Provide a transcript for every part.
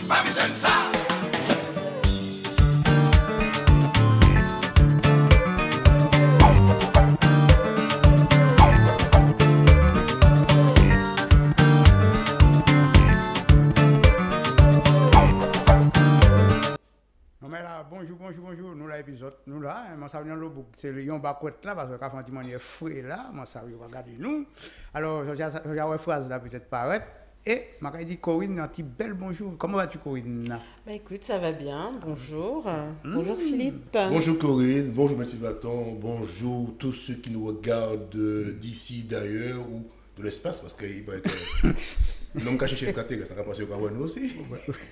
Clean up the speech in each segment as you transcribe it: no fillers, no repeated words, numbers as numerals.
pas besoin de ça. Bonjour, nous l'épisode, nous là, moi ça vient le book, c'est le yon bacote là, parce que quand on dit frais là, moi ça va regarder nous. Alors, j'ai une phrase là peut-être paraître. Et je dit Corinne, un petit bel bonjour. Comment vas-tu Corinne? Bah écoute, ça va bien, bonjour. Bonjour Philippe. Bonjour Corinne, bonjour Mathieu Vaton, bonjour tous ceux qui nous regardent d'ici, d'ailleurs ou de l'espace, parce qu'il va être l'homme caché chez Stratégie, ça va passer au Kawan aussi.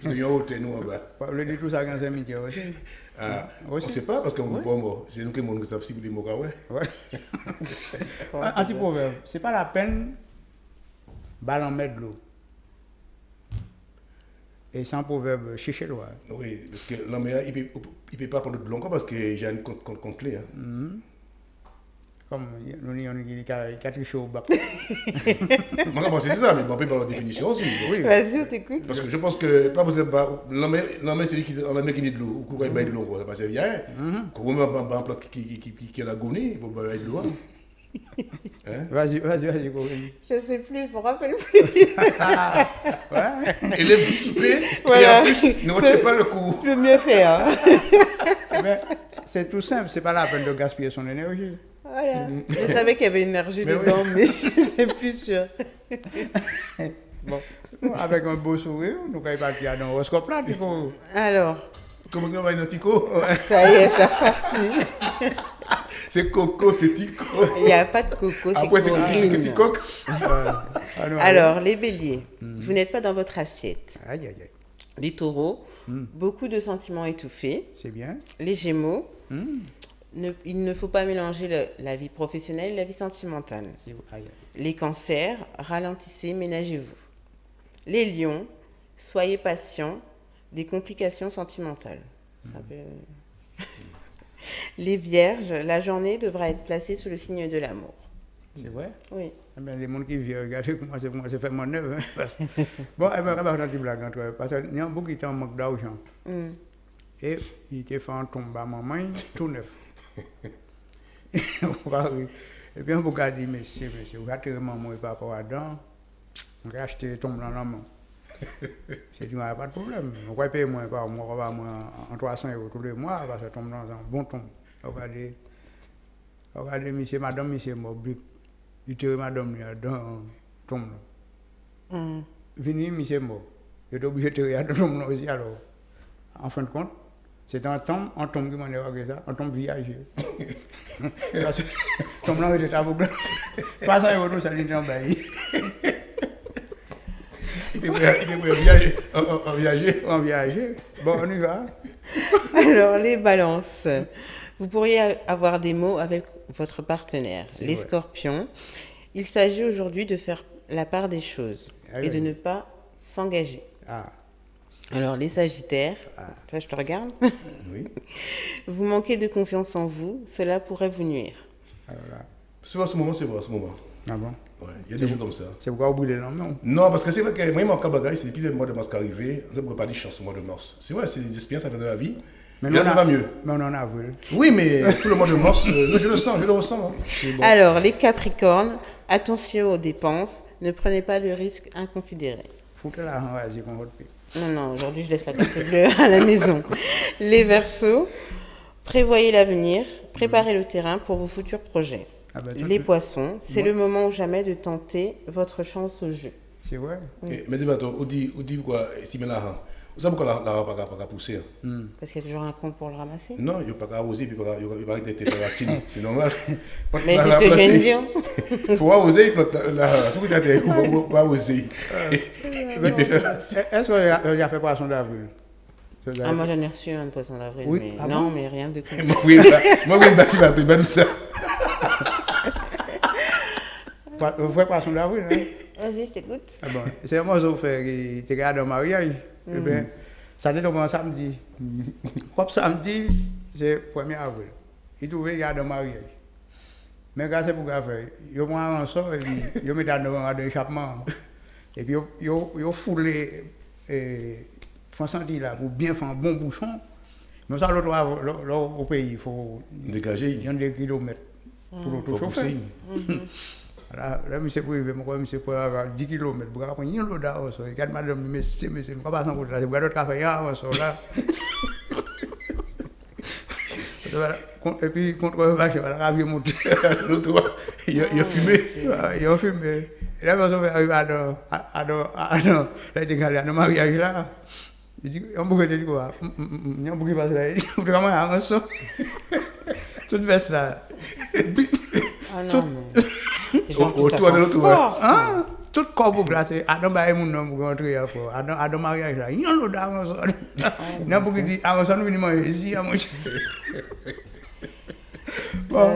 Nous avons hôtel nous en bas. Le dit tout ça dans un métier aussi. On ne sait pas parce qu'on n'est pas mort. C'est nous qui savons si vous êtes mort. Un petit proverbe, c'est pas la peine ballon mettre de l'eau. Et c'est un proverbe chez loin. Oui, parce que l'homme il ne peut pas prendre de l'eau parce que j'ai une compte clé. Comme nous avons dit qu'il a triché au bac. Moi, je pense que c'est ça, mais on peut parler de définition aussi. Oui. Vas-y, on t'écoute. Parce que je pense que pas besoin de l'homme, c'est lui qui dit de l'eau. Ou quand il baille de l'eau, ça passe bien. Quand vous mettez un plat qui est l'agonie, il faut bailler de l'eau. Vas-y, Corinne. Je ne sais plus, je ne me rappelle plus. Ouais. Élève dissipé, voilà. Et en plus, ne retirez pas le coup. Tu peux mieux faire. Mais c'est tout simple, c'est pas la peine de gaspiller son énergie. Voilà. Je savais qu'il y avait une énergie dedans, mais je ne sais plus sûr. Bon, avec un beau sourire, nous allons partir dans l'horoscope là, tu vois. Alors. Comment on va une tico? Ça y est, c'est reparti. C'est coco, c'est tico. Il n'y a pas de coco, c'est après, c'est Corinne. petit coq. Alors, les béliers, vous n'êtes pas dans votre assiette. Aïe, aïe, aïe. Les taureaux, beaucoup de sentiments étouffés. C'est bien. Les gémeaux, il ne faut pas mélanger la vie professionnelle et la vie sentimentale. Aïe, aïe. Les cancers, ralentissez, ménagez-vous. Les lions, soyez patients, des complications sentimentales. Ça peut... Les vierges, la journée devra être placée sous le signe de l'amour. C'est vrai? Oui. Eh bien, les gens qui viennent regarder comment c'est fait mon œuvre. Bon, eh bien, on va faire une petite blague entre eux. Parce qu'il y a beaucoup qui étaient en manque d'argent. Et il était fait un tombe à maman, tout neuf. Et puis on peut dire, monsieur, vous avez maman et papa là-dedans, on va acheter le tombe dans la main. C'est dit, il n'y a pas de problème. On va payer moins par mois, on va en 300 € tous les mois, parce que ça tombe dans un bon tombe. Regardez, monsieur, madame, monsieur, il tire madame dans le tombe. Vini, monsieur, il est obligé de tirer dans le tombe aussi. Alors, en fin de compte, c'est un tombe qui m'a dit ça, un tombe viager. Parce que le tombe là, il était aveugle. 300 €, ça lui en bail. Il est En viager. Bon, on y va. Alors, les balances. Vous pourriez avoir des mots avec votre partenaire. Les scorpions. Il s'agit aujourd'hui de faire la part des choses et de ne pas s'engager. Alors, les sagittaires. Toi, je te regarde. Oui. Vous manquez de confiance en vous. Cela pourrait vous nuire. C'est vrai, ce moment, c'est vrai, ce moment. Ah bon? Ouais, il y a des jours comme ça. C'est pourquoi vous brûlez non, non? Non, parce que c'est vrai que moi, il manque un bagage, c'est depuis le mois de mars qui est arrivé, on ne peut pas dire chance au mois de mars. C'est vrai, c'est des expériences à faire de la vie. Mais là, ça va mieux. Mais on en a vu. Oui, mais tout le mois de mars, je le sens, je le ressens. Hein. Bon. Alors, les capricornes, attention aux dépenses, ne prenez pas de risques inconsidérés. Foutez la vas-y, qu'on vote. Non, aujourd'hui, je laisse la carte bleue à la maison. Les verseaux, prévoyez l'avenir, préparez le terrain pour vos futurs projets. Les poissons, c'est le moment ou jamais de tenter votre chance au jeu. C'est vrai? Mais dis-moi, on dit quoi, si maintenant, vous savez pourquoi la n'a pas poussé? Parce qu'il y a toujours un con pour le ramasser. Non, il n'y a pas qu'à oser, puis il n'y a pas arrêter de racine, c'est normal. Mais c'est ce que je viens de dire. Il faut oser, il faut pas oser. Est-ce que tu as fait poisson d'avril? Moi j'en ai reçu un poisson d'avril, mais non, mais rien de tout. Moi, je bâti ma prime, ça. Vous faites poisson d'avril, hein? Vas-y, je t'écoute. Bon, c'est moi qui te regarde au mariage. Eh bien, ça dit un samedi. Comme samedi, c'est 1er avril. Il trouve qu'il y a un mariage. Mais quand c'est pour faire, il prend un sort et il met dans l'échappement. Et puis, il foule faut sentir là, pour bien faire un bon bouchon. Mais ça, l'autre, au pays, il faut dégager. Il y a des kilomètres pour l'auto-chauffer. Là, monsieur pour arriver, monsieur pour avoir 10 km, pour avoir un lot d'argent, il y a madame, monsieur, ne va pas s'en côté là, c'est pour d'autres cafés, là. Et puis, contre le vache, la ravie monte. Il a fumé. Il a fumé. Et là, on arrive à nos mariages là. Il dit, on peut dire quoi? Il y a un bouquet passe là. On peut vraiment avoir un son. Tout le reste là. Ah non, mais. Autour de l'autre. Ah, tout le corps pour placer. Adam va mon nom pour rentrer à fond. Adam mariage là. Il y a un lot d'argent. Il y a un bouquet dit, argent, nous venons ici à mon cher. Bon,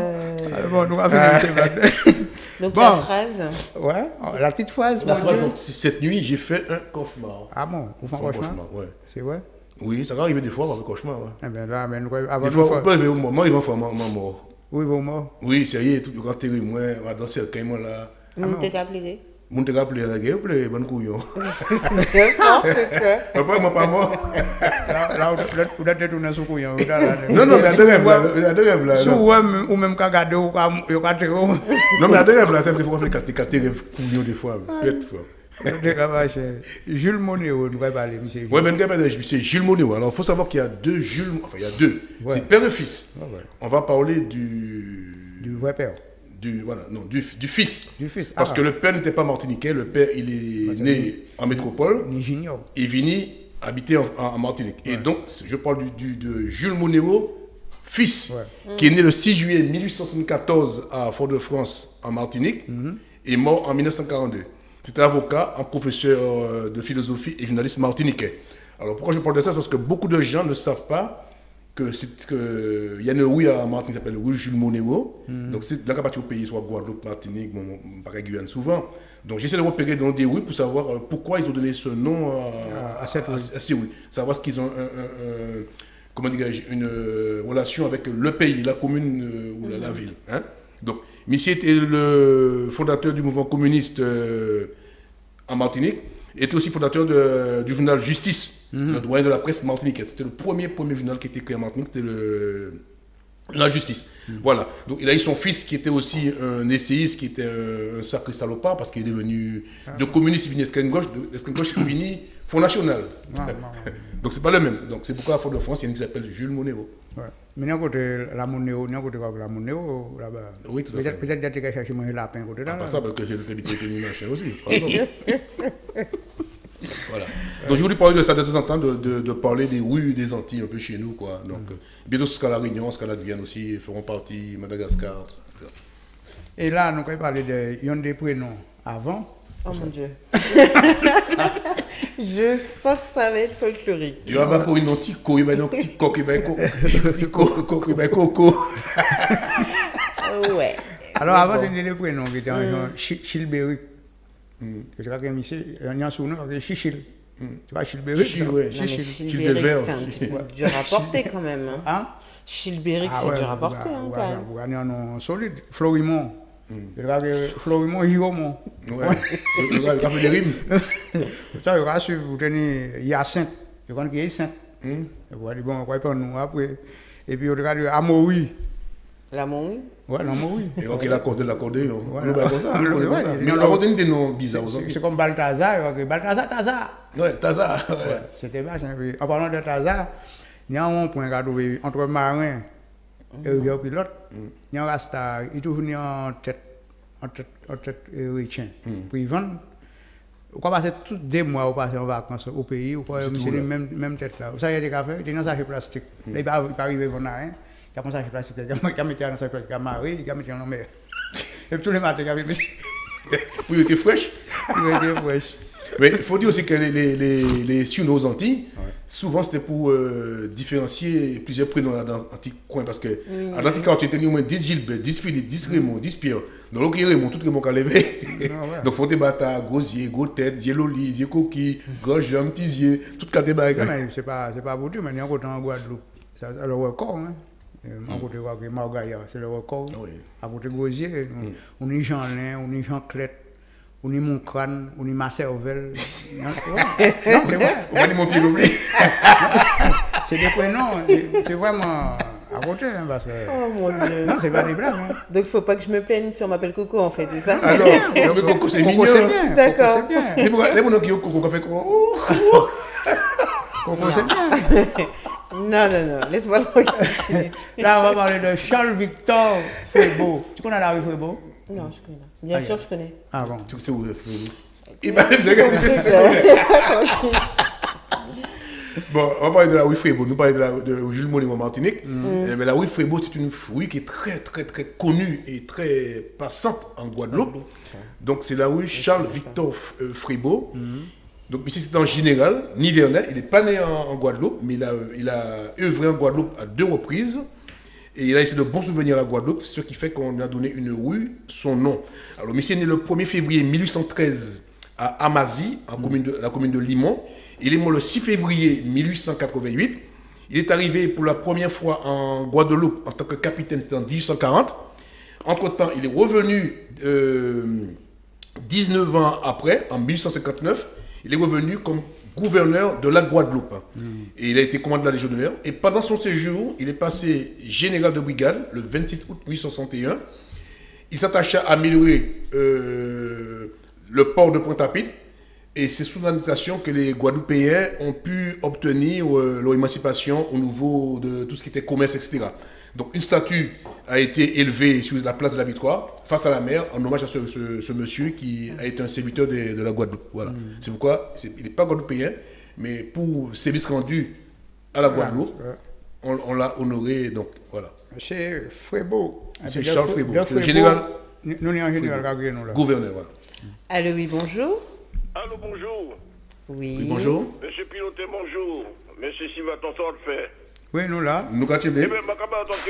nous allons finir. Donc la phrase. Ouais, la petite phrase. La phrase, donc, cette nuit, j'ai fait un cauchemar. Ah bon, vous faites un cauchemar? Ouais. C'est vrai? Oui, ça va arriver des fois avoir un cauchemar. Ouais. Eh bien là, avant des fois, on peut arriver au moment, ils vont faire ma mort. Oui, vos morts. Oui, sérieux, tout le grand terrible, moi, on va danser avec moi là. Vous t'es appelé? Mon te rappelé la guerre, plein bonne couillon. Après, moi pas mort. Là, vous êtes tourné sous couillon. Non, mais à deux rêves là. Sous ou même qu'à garder ou qu'à tirer. Non, mais à deux rêves là, il faut faire 4 rêves couillon des fois. Jules Monéo, nous allons parler, monsieur. Oui, c'est Jules Monéo. Alors, il faut savoir qu'il y a deux Jules, enfin, il y a deux. Ouais. C'est père et fils. Ouais. On va parler du vrai père. Du fils. Du fils. Parce que le père n'était pas martiniquais, le père, il est né en métropole. Il venu habiter en Martinique. Ouais. Et donc, je parle de Jules Monéo, fils, qui est né le 6 juillet 1874 à Fort-de-France, en Martinique, et mort en 1942. C'était avocat, un professeur de philosophie et journaliste martiniquais. Alors pourquoi je parle de ça? Parce que beaucoup de gens ne savent pas qu'il y a une rue à Martinique qui s'appelle rue Jules Monéo. Donc c'est là qu'à au pays, soit Guadeloupe, Martinique, bon, pas Guyane souvent. Donc j'essaie de repérer dans des rues pour savoir pourquoi ils ont donné ce nom à ces rues. Savoir ce qu'ils ont comment dirais-je, une relation avec le pays, la commune ou la ville. Hein? Donc, Missier était le fondateur du mouvement communiste en Martinique, était aussi fondateur du journal Justice, le doyen de la presse martiniquaise. C'était le premier journal qui était créé en Martinique, c'était la Justice. Voilà. Donc, il a eu son fils qui était aussi un essayiste, qui était un sacré salopard, parce qu'il est devenu de communiste, il venait d'Esquin-Gauche, il venu Front National. Donc, c'est pas le même. Donc, c'est pourquoi à Fort-de-France, il y a une qui s'appelle Jules Monéo. Ouais. Mais il y a un côté la Monéo, il y a un côté la Monéo là-bas. Oui, tout à fait. Peut-être que tu as cherché manger lapin côté là. Pas ça, parce que c'est le habitué de machin aussi. Voilà. Donc je voulais parler de ça de temps en temps, de parler des rues des Antilles un peu chez nous, quoi. Donc bientôt jusqu'à la Réunion, jusqu'à la Guyane aussi, feront partie, Madagascar, etc. Et là, nous allons parler des prénoms avant. Oh mon Dieu. Je sens que ça va être folklorique. Il y a pas une antico, il y a un petit coq, il y a un coco. Ouais. Alors avant de donner les prénoms, qui étaient en genre Chilbéric. Je crois que il y a un surnom qui est Chichil. Tu vois, Chilbéric. Chilbéric, c'est un petit peu dur à porter quand même. Hein? Chilbéric, c'est dur à porter quand même. Vous gagnez un nom solide. Florimond. Je crois que Florimond Giromont. Ouais. Il a fait des rimes. Ça, il va suivre, vous tenez Hyacinthe. Je crois qu'il y a Hyacinthe. Bon, on va pas nous après. Et puis, on regarde Amaury. L'Amaury? Ouais, l'Amaury. Et donc, il a accordé l'accordéon. Mais l'accordéon était non bizarre. C'est comme Balthazar. Balthazar, Tazar. Ouais, Tazar. C'était vachement. En parlant de Tazar, il y a un point entre marin et le pilote. Il y a un rasta, il est toujours en tête chrétien. Puis ils vendent. On va passer tous des mois au passer en vacances au pays, ou quoi, c'est la même tête là. Ça y est, des cafés, il y a un sachet plastique. Là, il va arriver à rien. Il y a un sachet plastique, il a mis un sachet plastique, il a marré, il a mis en mer. Et puis tous les matins, il a mis. Oui, il était fraîche. Il était fraîche. Mais il faut dire aussi que les sur nos Antilles, souvent c'était pour différencier plusieurs prénoms dans l'antique coin. Parce que à l'antique quand tu as au moins 10 Gilbert, 10 Philippe, 10 Raymond, 10 Pierre. Donc il y a Raymond, tout Raymond qui a levé. Donc il faut des bâtards, gros yeux, gros têtes, yeux lolis, yeux coquilles, gros jambes, petits yeux, tout cas des bagages. Mais c'est pas pour tout, mais il y a un côté en Guadeloupe. C'est le record, hein. Un côté Margaïa, c'est le record. À côté Gosier, on est Jean-Lin, on est Jean-Clette. ou ni mon crâne, ou ni ma cervelle. Non, c'est vrai. On va dire mon pied l'oubli. C'est des prénoms, c'est vraiment à côté. Hein, parce que... Oh mon Dieu. Non, c'est pas des blagues. Hein. Donc il ne faut pas que je me plaigne si on m'appelle Coco en fait, c'est ça? Alors, mais Coco, c'est mignon. Coco, c'est bien. D'accord. Coco, c'est bien. Les monos qui ont Coco, fait quoi? Coco, c'est bien. Non, laisse-moi tranquille. Là, on va parler de Charles-Victor Frébeau. Tu connais la rue Frébeau? Non, je connais. Bien sûr, je connais. Ah bon. Tu sais où il va même Bon, on va parler de la rue Frébeau. Nous parlons de Jules Monet en Martinique. Mais la rue Frébeau, c'est une rue qui est très, très, très connue et très passante en Guadeloupe. Donc, c'est la rue Charles-Victor Frébeau. Donc, ici, c'est en général, Nivernais. Il n'est pas né en Guadeloupe, mais il a œuvré en Guadeloupe à 2 reprises. Et il a laissé de bons souvenirs à la Guadeloupe, ce qui fait qu'on lui a donné une rue, son nom. Alors, monsieur est né le 1er février 1813 à Amazie, la commune de Limon. Il est mort le 6 février 1888. Il est arrivé pour la première fois en Guadeloupe en tant que capitaine, c'était en 1840. Entre-temps, il est revenu 19 ans après, en 1859. Il est revenu comme gouverneur de la Guadeloupe. Et il a été commandant de la Légion d'honneur. Et pendant son séjour, il est passé général de brigade le 26 août 1861. Il s'attacha à améliorer le port de Pointe-à-Pitre. Et c'est sous l'administration que les Guadeloupéens ont pu obtenir leur émancipation au niveau de tout ce qui était commerce, etc. Donc une statue a été élevée sur la place de la Victoire, face à la mer, en hommage à ce monsieur qui a été un serviteur de la Guadeloupe. Voilà. C'est pourquoi il n'est pas guadeloupéen, mais pour service rendu à la Guadeloupe, on l'a honoré. Donc voilà. C'est Frébeau. C'est Charles Frébeau. C'est le général. Nous sommes en général, nous là. Gouverneur, voilà. Allô, oui, bonjour. Allô, bonjour. Oui. Bonjour. Monsieur Piloté, bonjour. Monsieur Sivaton, ça va le faire. Oui, nous là. Nous Eh bien. bien, je ne pas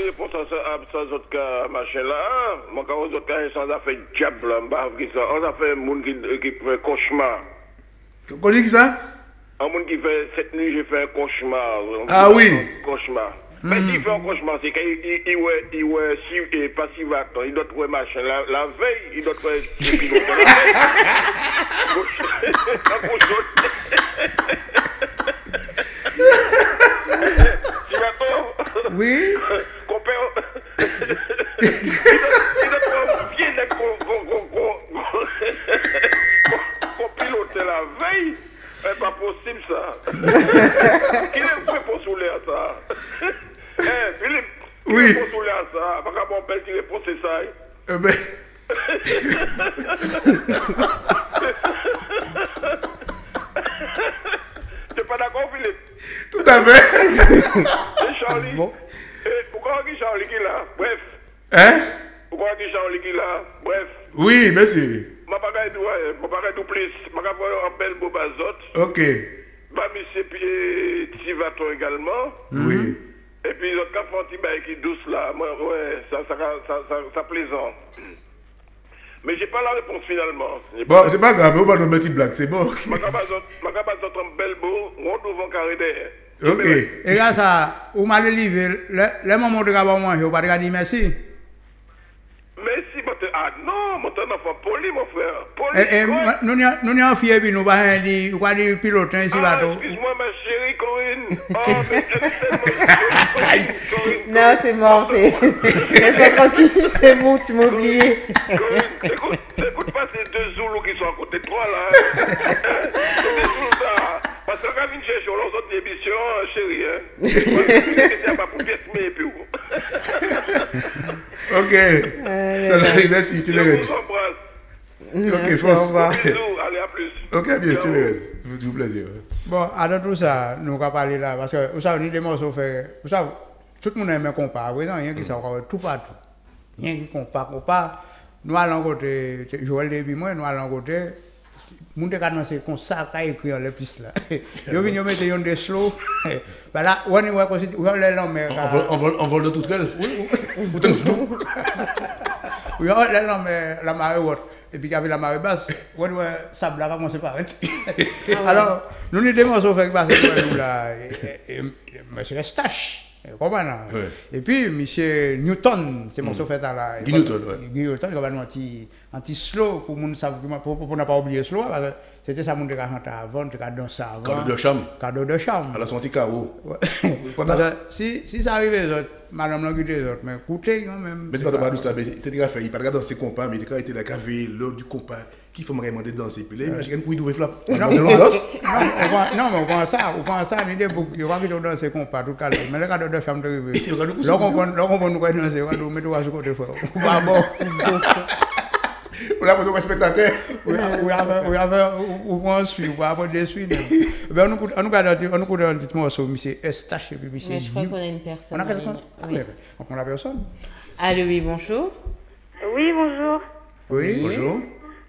réponse à ça, autres cas, machin là. Je ne autres cas, ça a fait diable là. On a fait un monde qui fait cauchemar. Qu'on dit ça? Un monde qui fait, cette nuit, j'ai fait un cauchemar. Ah oui. Cauchemar. Mais s'il fait un cauchemar, c'est qu'il pas si vacances. Il doit trouver machin. La veille, il doit trouver pilote. Oui. Qu'on pilote la veille, c'est pas possible ça. Qui est pour soulever à ça? Philippe, qui est pour soulever à ça? Pas qu'à mon père qui répond c'est ça. Ben... Tu n'es pas d'accord, Philippe? Tout à fait. C'est Charlie. Bon. Pourquoi est-ce que Charlie qui est là? Bref. Hein? Pourquoi est-ce que Charlie qui est là? Bref. Oui, merci. Je ne vais pas tout plus. Je vais faire un bel beau bazot. Ok. Bah, monsieur Tivaton également. Oui. Et puis, l'autre cas, un petit bail qui est douce là. Moi, ouais, ça plaisant. Mais j'ai pas la réponse finalement. Bon, c'est pas grave, on va nous petite blague, c'est bon. Je vais faire un bel beau, on devant carré derrière. Ok. Et là, ça, vous m'avez livré, le moment de manger, vous pas dire merci. Merci, ah non, mon enfant poli, mon frère. Poli. Nous sommes fiers, puis nous allons dire pilote ici. Excuse-moi, ma chérie Corinne. Oh, mais Corinne. Non, c'est mort, laisse-moi tranquille, c'est bon, tu m'as oublié. Corinne, écoute pas ces deux Zoulous qui sont à côté de toi là. C'est des Zoulous là. Parce que quand ils cherchent leurs autres émissions, chérie, c'est pas pour pièce, mais puis où. Ok. Merci, tu le Je regardes. vous embrasse. Ok, force. Bisous, allez, à plus. Ok, bien, tu le regardes. Ça fait du plaisir. Bon, à tout ça, nous allons parler là, parce que vous savez, des morceaux fait. Vous savez, tout le monde aime comparer, il y a qui sont tout partout. Il y a qui compare. Nous allons côté, Joël et moi, nous allons côté. Moun te ka c'est comme ça qu'a écrit les pistes là. Yo vinn yo mette yon des slow. Bah là, on est comme si on les l'homme. On vole de toute gueule. Ou de tout. Oui, on les l'homme la marée haute et puis avec la marée basse, on voit sable là commencer par arrêter. Alors, nous nous des morceaux fait passer nous là monsieur Stache. Comprends? Ouais. Et puis, monsieur Newton, c'est mon fait à la. Guy Newton, ouais. Guy Newton, il va un petit slow pour ne pas oublier slow, parce que c'était ça, mon de chanter avant, de danser avant. Cadeau de chambre. Cadeau de chambre. À la sortie carreau. Parce que si ça arrive, les autres, madame l'a les autres, mais écoutez quand même. Mais tu vas te parler de ça, c'est déjà fait. Il parle danser compas, mais quand il était là, il avait l'heure du compas, qui faut vraiment danser. Puis là, imagine qu'il doit flap. Non, mais on prend ça, l'idée pour qu'il va danser compas tout calme. Mais le cadeau de chambre, là, on va nous danser, on va nous mettre à ce côté fort. Pas bon. On a besoin de spectateur. Ou on suit, ou on des suites. On nous garde un petit morceau, monsieur Estache, puis monsieur. Mais je crois qu'on a une personne. On a quelqu'un? Oui. On prend la personne. Allô, oui, bonjour. Oui, bonjour. Oui. Bonjour.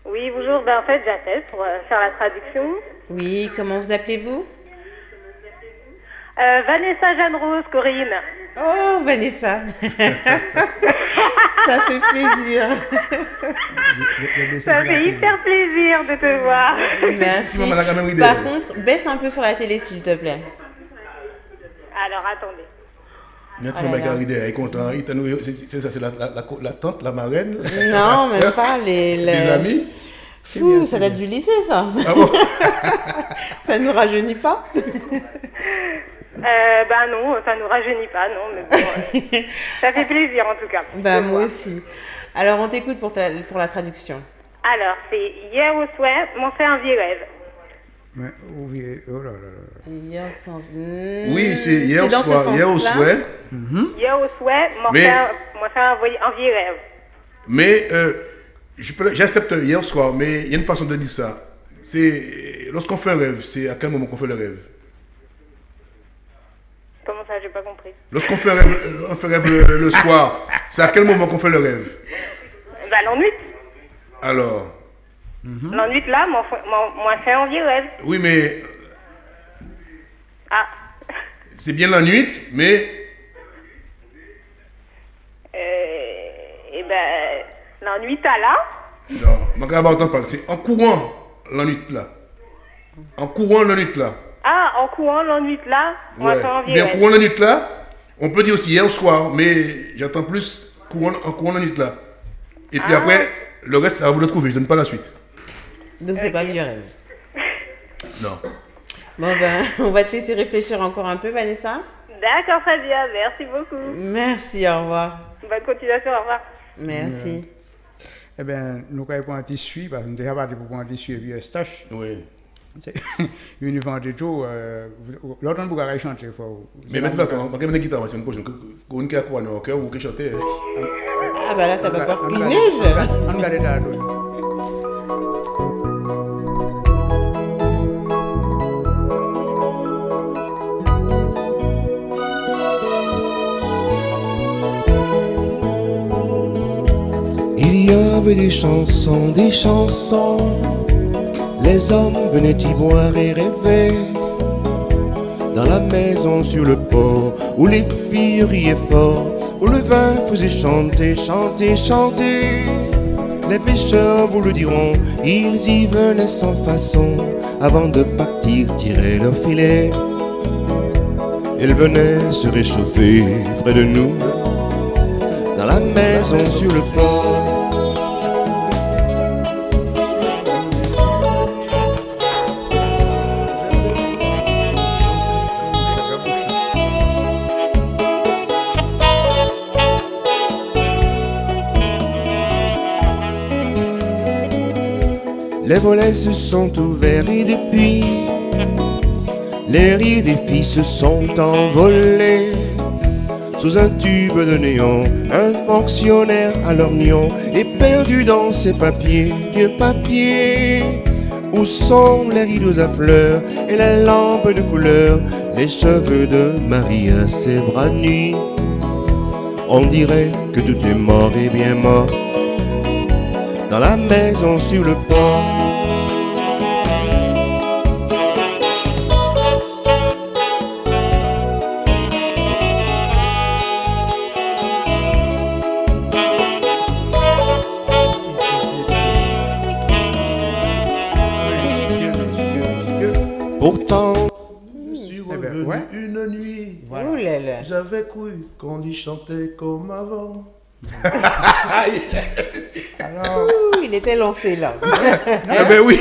Oui, bonjour. Ben, en fait, j'appelle pour faire la traduction. Oui, comment vous appelez-vous? Vanessa Jeanne-Rose, Corinne. Oh, Vanessa. Ça fait plaisir. Ça fait hyper plaisir de te voir. Merci. Par contre, baisse un peu sur la télé, s'il te plaît. Alors, attendez. Maintenant, Margaride est content. C'est ça, c'est la tante, la marraine. Non, même pas. Les amis. Fou, ça date du lycée, ça. Ah bon? Ça ne nous rajeunit pas. Ben non, ça nous rajeunit pas, non, mais bon, ça fait plaisir en tout cas. Bah moi aussi. Alors on t'écoute pour la traduction. Alors c'est hier au soir, m'ont fait un vieux rêve. Mais oh là là. Hier soir. Oui, c'est hier au soir. Hier au soir, m'ont fait un vieux rêve. Mais j'accepte hier au soir, mais il y a une façon de dire ça. C'est lorsqu'on fait un rêve, c'est à quel moment qu'on fait le rêve? Comment ça, j'ai pas compris. Lorsqu'on fait rêve le soir, c'est à quel moment qu'on fait le rêve? Bah, l'ennui. Alors? L'ennui là, moi fait un vieux rêve. Oui, mais... Ah. C'est bien la nuit, mais... Eh ben, l'ennui là. Non, ma grave parle, c'est en courant la nuit là. En courant la nuit là. Ah, en courant la nuit là, moi fait un vieux bien, rêve. en courant la nuit là, on peut dire aussi hier au soir, mais j'attends plus en courant la nuit là. Et puis après, le reste, ça va vous le trouver, je donne pas la suite. Donc c'est pas vieux rêve. Non. Bon ben, on va te laisser réfléchir encore un peu, Vanessa. D'accord, très bien, merci beaucoup. Merci, au revoir. Bonne continuation, au revoir. Merci. Eh bien, nous avons pris un tissu, parce que nous avons parti pour un tissu et puis un stache. Oui. Une vente et tout, l'autre on peut chanter. Mais maintenant, quand on a une guitare, c'est une prochaine. Quand on a quoi dans le cœur, ou quelque chose. Ah bah là, t'as pas peur qu'il neige. On regarde là. Il y avait des chansons, les hommes venaient y boire et rêver. Dans la maison sur le port, où les filles riaient fort, où le vin faisait chanter, chanter, chanter. Les pêcheurs vous le diront, ils y venaient sans façon, avant de partir tirer leur filet. Ils venaient se réchauffer près de nous, dans la maison sur le port. Les volets se sont ouverts et depuis, les rires des filles se sont envolés. Sous un tube de néon, un fonctionnaire à l'orgnon est perdu dans ses papiers, vieux papiers. Où sont les rideaux à fleurs et les lampes de couleur, les cheveux de Marie à ses bras nus? On dirait que tout est mort et bien mort dans la maison sur le port. Pourtant, je suis revenu venu une nuit. Voilà. Oh là là. J'avais cru qu'on y chantait comme avant. Alors, il était lancé là. Ah ben oui.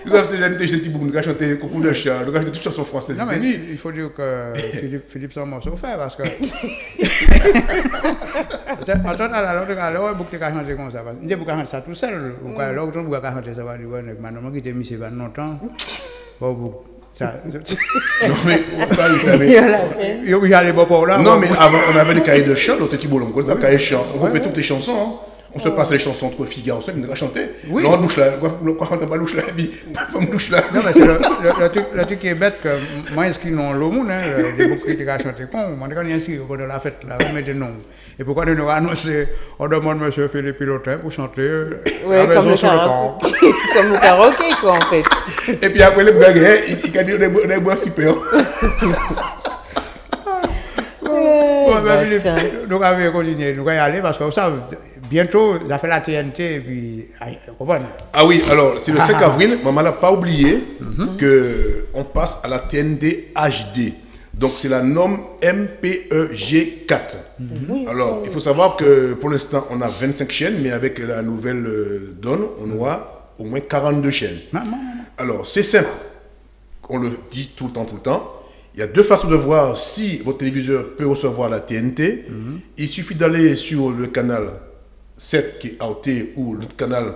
Vous savez, c'est un petit bout qui a chanté beaucoup de chants, qui a chanté toutes chansons françaises. Non, mais il faut dire que Philippe c'est un morceau fait parce que. En temps à l'heure, beaucoup de chanter comme ça. Il y a beaucoup de chanter ça tout seul. Ou alors, on peut chanter ça. Maintenant, qui était mis c'est pas longtemps. Ça, non mais il y a les beaux là. Non mais avant on avait des cahiers de chants, l'autre petit boulot, on cahier de chants, on coupait toutes les chansons. Hein. On se passe les chansons entre filles garçons, on a chanté. Oui. Non, bouche là, quoi quand pas bouche là, pas bouche là. Non mais c'est le truc qui est bête que moi inscrit dans le monde hein, des beaucoup qui ont chanté con, moi quand inscrit au de la fête là, on met des noms. Et pourquoi de nous annoncer on demande monsieur Philippe Pilotin pour chanter comme le karaoké quoi en fait. Et puis après les blagues, il a dit des bois super. Nous allons continuer, nous allons y aller parce que vous savez, bientôt, ça fait la TNT et puis, ah oui, alors c'est le 5 avril, maman n'a pas oublié qu'on passe à la TNT HD. Donc c'est la norme MPEG4. Alors il faut savoir que pour l'instant on a 25 chaînes, mais avec la nouvelle donne, on aura au moins 42 chaînes. Alors c'est simple, on le dit tout le temps. Il y a deux façons de voir si votre téléviseur peut recevoir la TNT. Il suffit d'aller sur le canal 7 qui est AOT ou le canal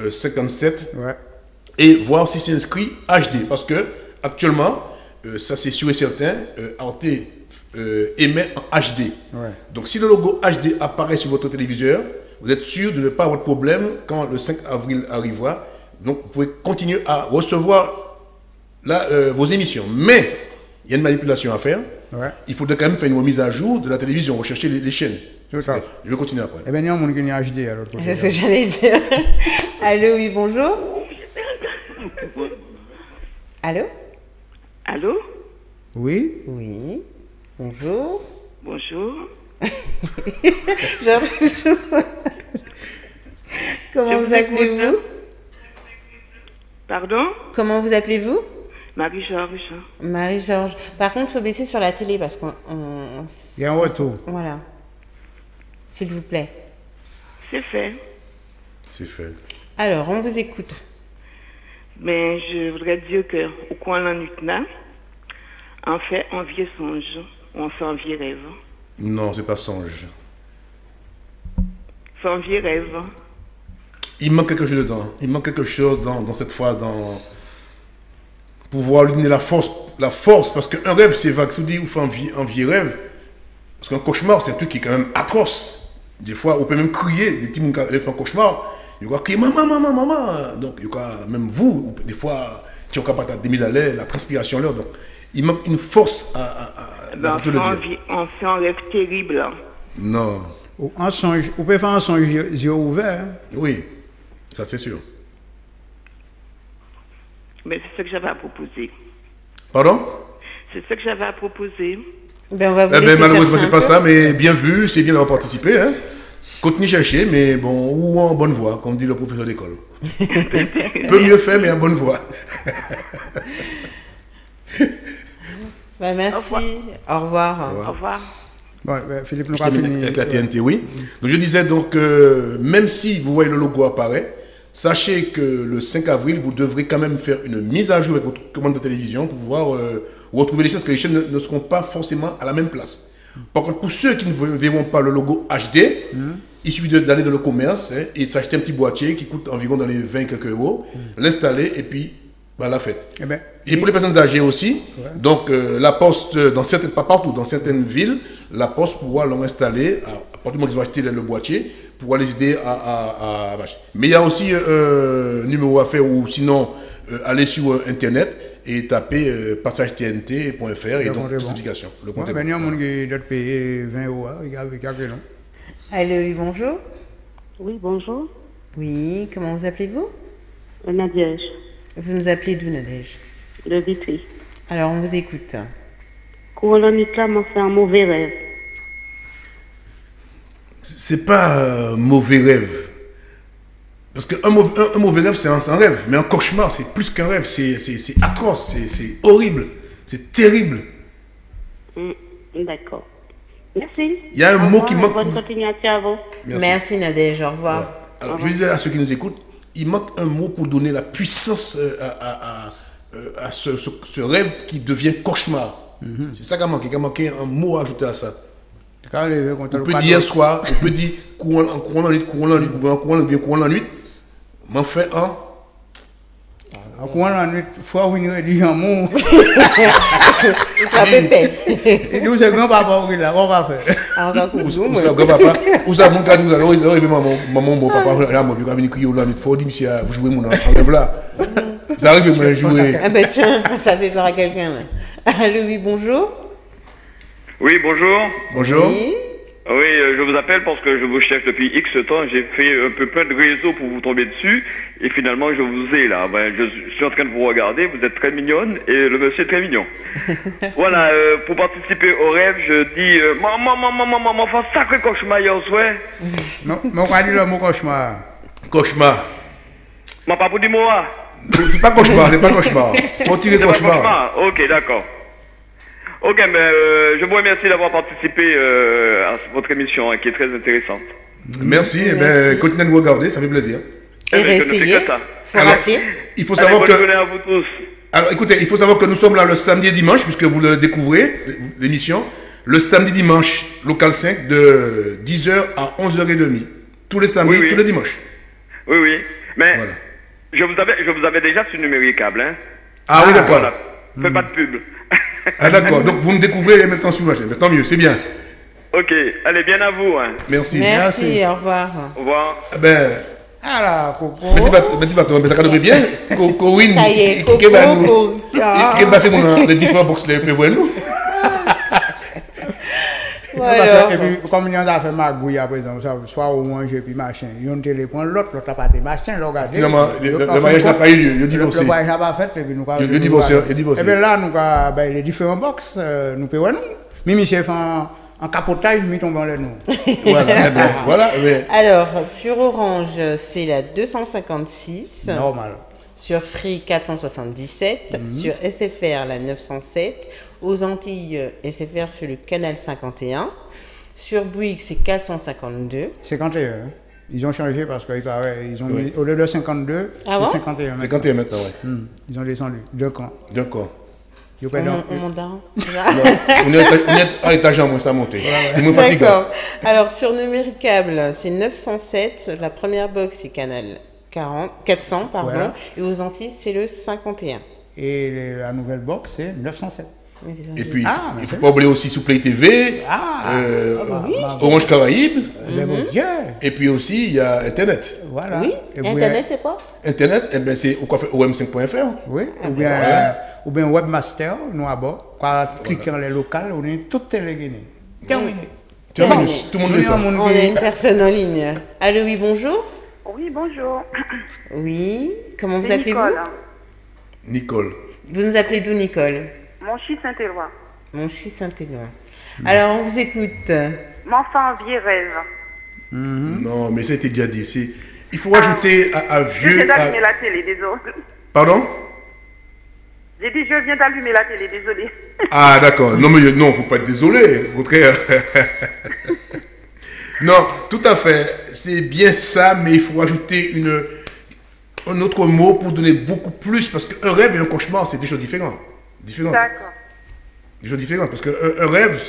57 et voir si c'est inscrit HD. Parce que actuellement, ça c'est sûr et certain, AOT émet en HD. Donc si le logo HD apparaît sur votre téléviseur, vous êtes sûr de ne pas avoir de problème quand le 5 avril arrivera. Donc vous pouvez continuer à recevoir vos émissions. Mais il y a une manipulation à faire. Il faudrait quand même faire une remise à jour de la télévision, rechercher les chaînes. Je vais continuer après. Eh bien, il y a un monde qui est HD alors. C'est ce que j'allais dire. Allô, oui, bonjour. Allô? Allô? Oui? Oui. Bonjour. Bonjour. Comment vous appelez-vous? Pardon? Comment vous appelez-vous? Marie-Georges. Marie-Georges. Par contre, il faut baisser sur la télé parce qu'on... Il y a un retour. Voilà. S'il vous plaît. C'est fait. C'est fait. Alors, on vous écoute. Mais je voudrais dire que au coin de la nuit, en fait, on vit songe, on s'en vit rêve. Non, c'est pas songe. S'en vit rêve. Il manque quelque chose dedans. Il manque quelque chose dans cette fois, dans... pouvoir lui donner la force, parce qu'un rêve, c'est vague. Si vous dites, vous faites un vieux rêve, parce qu'un cauchemar, c'est un truc qui est quand même atroce. Des fois, on peut même crier, des petits gens qui font un cauchemar, ils vont crier maman, maman, maman. Donc, il y a même vous, des fois, tu es capable de 2000 à l'air, la transpiration à l'air. Donc, il manque une force à te le dire. On fait un rêve terrible. Non. Ou peut faire un songe yeux ouverts. Oui, ça c'est sûr. Mais c'est ce que j'avais à proposer. Pardon? C'est ce que j'avais à proposer. Ben, on va vous malheureusement, c'est pas ça, mais bien vu, c'est bien d'avoir participé. Hein. Continuez chercher, mais bon, ou en bonne voie, comme dit le professeur d'école. Peut mieux faire, mais en bonne voie. Ben, merci. Au revoir. Au revoir. Bon, Philippe, nous avons fini. Avec la TNT, oui. Donc, je disais, donc, même si vous voyez le logo apparaître, sachez que le 5 avril, vous devrez quand même faire une mise à jour avec votre commande de télévision pour pouvoir retrouver les chaînes, parce que les chaînes ne seront pas forcément à la même place. Par contre, pour ceux qui ne verront pas le logo HD, il suffit d'aller dans le commerce et s'acheter un petit boîtier qui coûte environ dans les 20 quelques euros, l'installer et puis la fête. Et pour les personnes âgées aussi, donc la poste, pas partout, dans certaines villes, la poste pourra l'installer à partir du moment qu'ils ont acheté le boîtier, pour les aider à marcher. Mais il y a aussi un numéro à faire ou sinon aller sur Internet et taper passagetnt.fr et donc toute l'explication. Le compte est bon. Il y a un monde qui doit payer 20 euros. Allô, oui, bonjour. Oui, bonjour. Oui, comment vous appelez-vous? Nadège. Vous nous appelez d'où, Nadège? De Vitry. Alors, on vous écoute. Quand la nuit là m'a fait un mauvais rêve. C'est pas un mauvais rêve. Parce qu'un mauvais rêve, c'est un rêve. Mais un cauchemar, c'est plus qu'un rêve. C'est atroce, c'est horrible. C'est terrible. D'accord. Merci. Il y a un Au mot revoir qui et manque. Bonne continuation à vous. Merci Nadège, au revoir. Alors, je disais à ceux qui nous écoutent, il manque un mot pour donner la puissance à ce rêve qui devient cauchemar. C'est ça qui a manqué. Il a manqué un mot à ajouter à ça. Quand On peut dire soir, on peut dire courant la nuit, courant la nuit. M'en fait un. En courant la nuit, fois où il dit un mot. La pépé. Et nous, c'est grand-papa qui l'a, on va faire. Ou ça, grand-papa, ou ça, mon cadeau, alors il arrive maman, bon, papa, là, moi, il va venir crier la nuit. Faut dire, monsieur, vous jouez mon rêve là. Ça arrive, moi, jouer. Ah ben tiens, ça fait peur à quelqu'un là. Allô, oui, bonjour. Oui, bonjour. Bonjour. Oui. Oui, je vous appelle parce que je vous cherche depuis X temps. J'ai fait un peu plein de réseaux pour vous tomber dessus. Et finalement, je vous ai là. Ben, je suis en train de vous regarder. Vous êtes très mignonne et le monsieur est très mignon. Voilà, pour participer au rêve, je dis maman, enfin, sacré cauchemar hier soir. Non, on va dire le mot cauchemar. Cauchemar. Ma pas pour dire moi. C'est pas cauchemar, c'est pas cauchemar. Faut tirer C'est pas cauchemar. cauchemar. Ok, d'accord. Ok, mais je vous remercie d'avoir participé à votre émission qui est très intéressante. Merci, et ben, continuez de nous regarder, ça fait plaisir. Et Eh ben, je ne fais réessayer. que ça. Faut Alors, rappeler. il faut Allez, savoir bonne que. journée à vous tous. Alors écoutez, il faut savoir que nous sommes là le samedi et dimanche, puisque vous le découvrez, l'émission. Le samedi dimanche, local 5, de 10h à 11h30. Tous les samedis, Oui, oui. tous les dimanches. Oui, oui. Mais Voilà. je vous avais déjà sur numéricable, hein. Ah oui, d'accord. Voilà. Fais pas de pub. Ah d'accord, donc vous me découvrez maintenant sur ma chaîne. Mais tant mieux, c'est bien. Ok, allez, bien à vous, hein. Merci. Merci, au revoir. Au revoir. Ah ben, Ah là, Coco. mais tu vas mais ça devrait bien. Corinne, Ça y est, qui va nous. Coco. Qui va passer les différents box les prévoit nous. Voilà. Et puis, comme il y en a fait magouille à présent, soit au moins j'ai puis machin, ils ont téléphone, l'autre a pas de machin, regardez. Finalement, le mariage n'a pas eu lieu, il a divorcé. Le mariage n'a pas fait, et puis nous Il a divorcé, il a divorcé. Et bien là, nous avons les différents box, nous payons nous. Mais monsieur fait un capotage, nous tombons les nous. Voilà, eh ben, voilà. Mais, Alors, sur Orange, c'est la 256. Normal. Sur Free, 477. Sur SFR, la 907. Aux Antilles, SFR sur le canal 51. Sur Bouygues, c'est 452. 51. Ils ont changé parce qu'ils paraît, ils ont mis, au lieu de 52, Ah bon? c'est 51. 51 maintenant, ouais. Ils ont descendu. 2 camps. D'accord. Ils ont perdu On monte d'un. On est à l'étage en moins, ça a monté. C'est moins fatigant. D'accord. Alors, sur Numéricable, c'est 907. La première box, c'est canal 400, pardon. Voilà. Et aux Antilles, c'est le 51. Et la nouvelle box, c'est 907. Mais c'est ça, Et j'ai- puis, Ah, il ne faut pas oublier aussi Souplay TV, Orange Caraïbes, Mais mon Dieu. et puis aussi il y a Internet. Voilà. Oui, Et puis, Internet, c'est quoi? Internet, eh ben, c'est om5.fr. Oui, ou bien Webmaster, nous à bord. Quand on clique dans les locales, on est tout télégainé. Terminé. Terminus, tout le monde dit ça. On a une personne en ligne. Allô, oui, bonjour. Oui, bonjour. Oui, comment vous C'est appelez-vous? Nicole. Nicole. Vous nous appelez d'où, Nicole? Monchy Saint-Éloi. Monchy Saint-Éloi. Alors, on vous écoute. M'enfant vieux rêve. Non, mais ça a été déjà dit. Il faut ajouter à Je vieux. viens d'allumer la télé, désolé. Pardon? J'ai dit, je viens d'allumer la télé, désolé. Ah, d'accord. Non, mais non, faut pas être désolé. Au contraire. Non, tout à fait. C'est bien ça, mais il faut ajouter un autre mot pour donner beaucoup plus. Parce qu'un rêve et un cauchemar, c'est des choses différentes. D'accord. Des choses différentes. Parce qu'un rêve,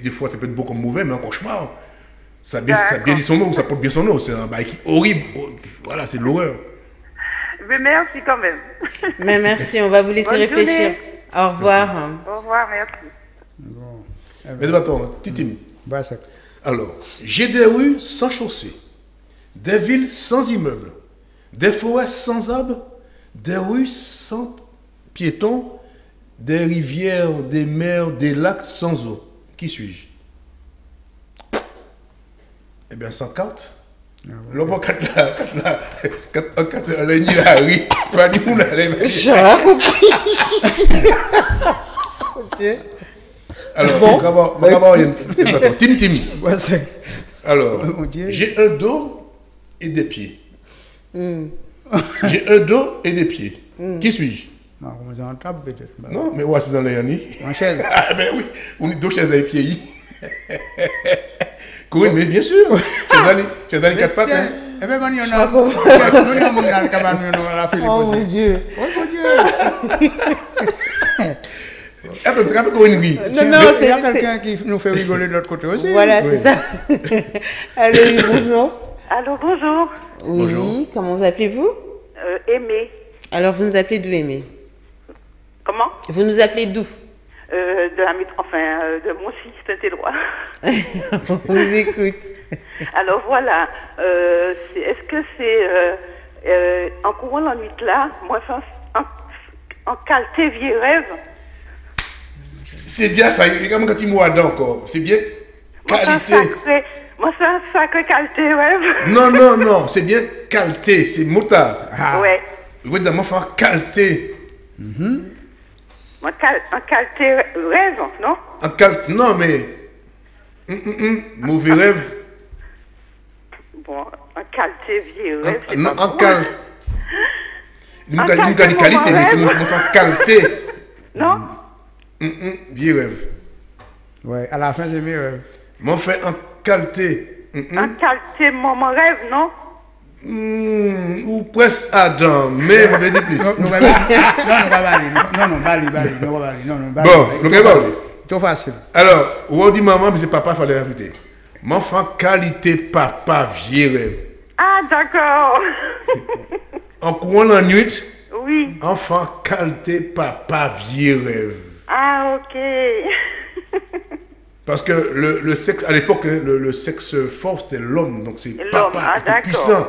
des fois, ça peut être beau comme mauvais, mais un cauchemar, ça a bien dit son nom, ça porte bien son nom. C'est un bail horrible. Voilà, c'est de l'horreur. Mais merci quand même. Mais merci, on va vous laisser Bonne réfléchir. journée. Au revoir. Au revoir, merci. Mais attends, Titim. Bah, c'est... Alors, j'ai des rues sans chaussée, des villes sans immeubles, des forêts sans arbres, des rues sans piétons, des rivières, des mers, des lacs sans eau. Qui suis-je? Eh bien, sans carte. L'homme quatre la nuit la rue, pas du monde à la J'ai compris. Ok. Alors, Tim Tim. Ouais, c'est... Alors, Mon Dieu. j'ai un dos et des pieds. J'ai un dos et des pieds. Qui suis-je? On va commencer en table peut-être. Non, mais où est-ce dans les années? En chaise. Ah, ben oui, on est deux chaises à pieds. Corinne, mais bien sûr. Chaises à quatre pattes. Eh bien, on y en a. On y a dans le cabane, on a la Philippe Oh aussi. mon Dieu. Oh mon Dieu. Attends, tu rappelles Corinne rit? Non, non, Il y a c'est... quelqu'un qui nous fait rigoler de l'autre côté aussi. Voilà, Oui. c'est ça. Allô, oui, bonjour. Allô, bonjour. Oui, Bonjour. comment vous appelez-vous? Aimé. Alors, vous nous appelez d'où, Aimé? Comment Vous nous appelez d'où? De mon fils, Saint-Éloi. On vous écoute. Alors voilà, est-ce que c'est en courant la nuit là, moi, en qualité vieux rêve? C'est déjà ça, il y a quand même quand il m'a encore. C'est bien qualité. Moi, c'est un sacré qualité rêve. Non, non, non, c'est bien qualité, c'est motard. Ouais. Vous dites, moi, faire qualité. En qualité rêve, non? Non, mais. Mauvais rêve. Bon, en qualité vieux rêve, c'est Non, pas en bon. qualité. Il me dit qualité, mais je me faire qualité. Non? Vieux rêve. Ouais, à la fin, c'est mieux. M'en fait en qualité. En qualité mon rêve, non? Ou presque Adam, mais on va dire plus. Non, Bali. Non, Bali. Bon, nous allons parler. Trop facile. Alors, on dit maman, mais c'est papa, il fallait répéter. M'en fait qualité papa, vieux rêve. Ah, d'accord. En courant la nuit, Oui. enfant qualité papa, vieux rêve. Ah, ok. Parce que le sexe, à l'époque, le sexe fort, c'était l'homme. Donc c'est L'homme, papa, ah, c'était d'accord. puissant.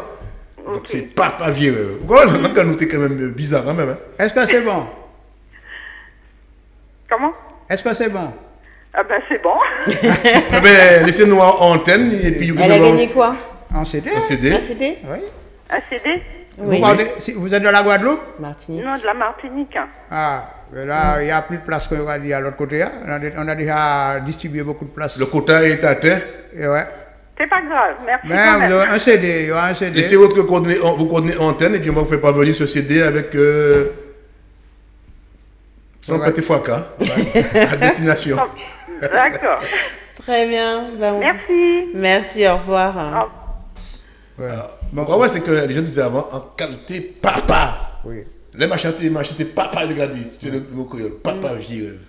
Donc Ok. c'est papa vieux rêve. Vous voyez, quand nous, t'es quand même bizarre quand même. Hein? Est-ce que c'est bon? Comment? Est-ce que c'est bon? Ah ben c'est bon. Eh ben, laissez-nous en antenne et puis Elle a gagné quoi? En CD? un CD. Un CD? Oui. Un CD? Oui. Vous êtes de la Guadeloupe? Martinique. Non, de la Martinique. Ah, mais là, il n'y a plus de place qu'on va dire à l'autre côté. Hein. On a déjà distribué beaucoup de places. Le quota est atteint. Et ouais. C'est pas grave, merci Mais quand même. un CD, il y aura un CD. Laissez vos coordonnées antenne et puis on va vous faire parvenir ce CD avec sans Ouais. petit fracas à destination. D'accord. Très bien. Ben, Merci. merci, au revoir. Ouais. Bon, ouais, c'est que les gens disaient avant, en qualité papa. Oui. Les machins, c'est papa, regardez, c'est le mot créole, papa vieux rêve.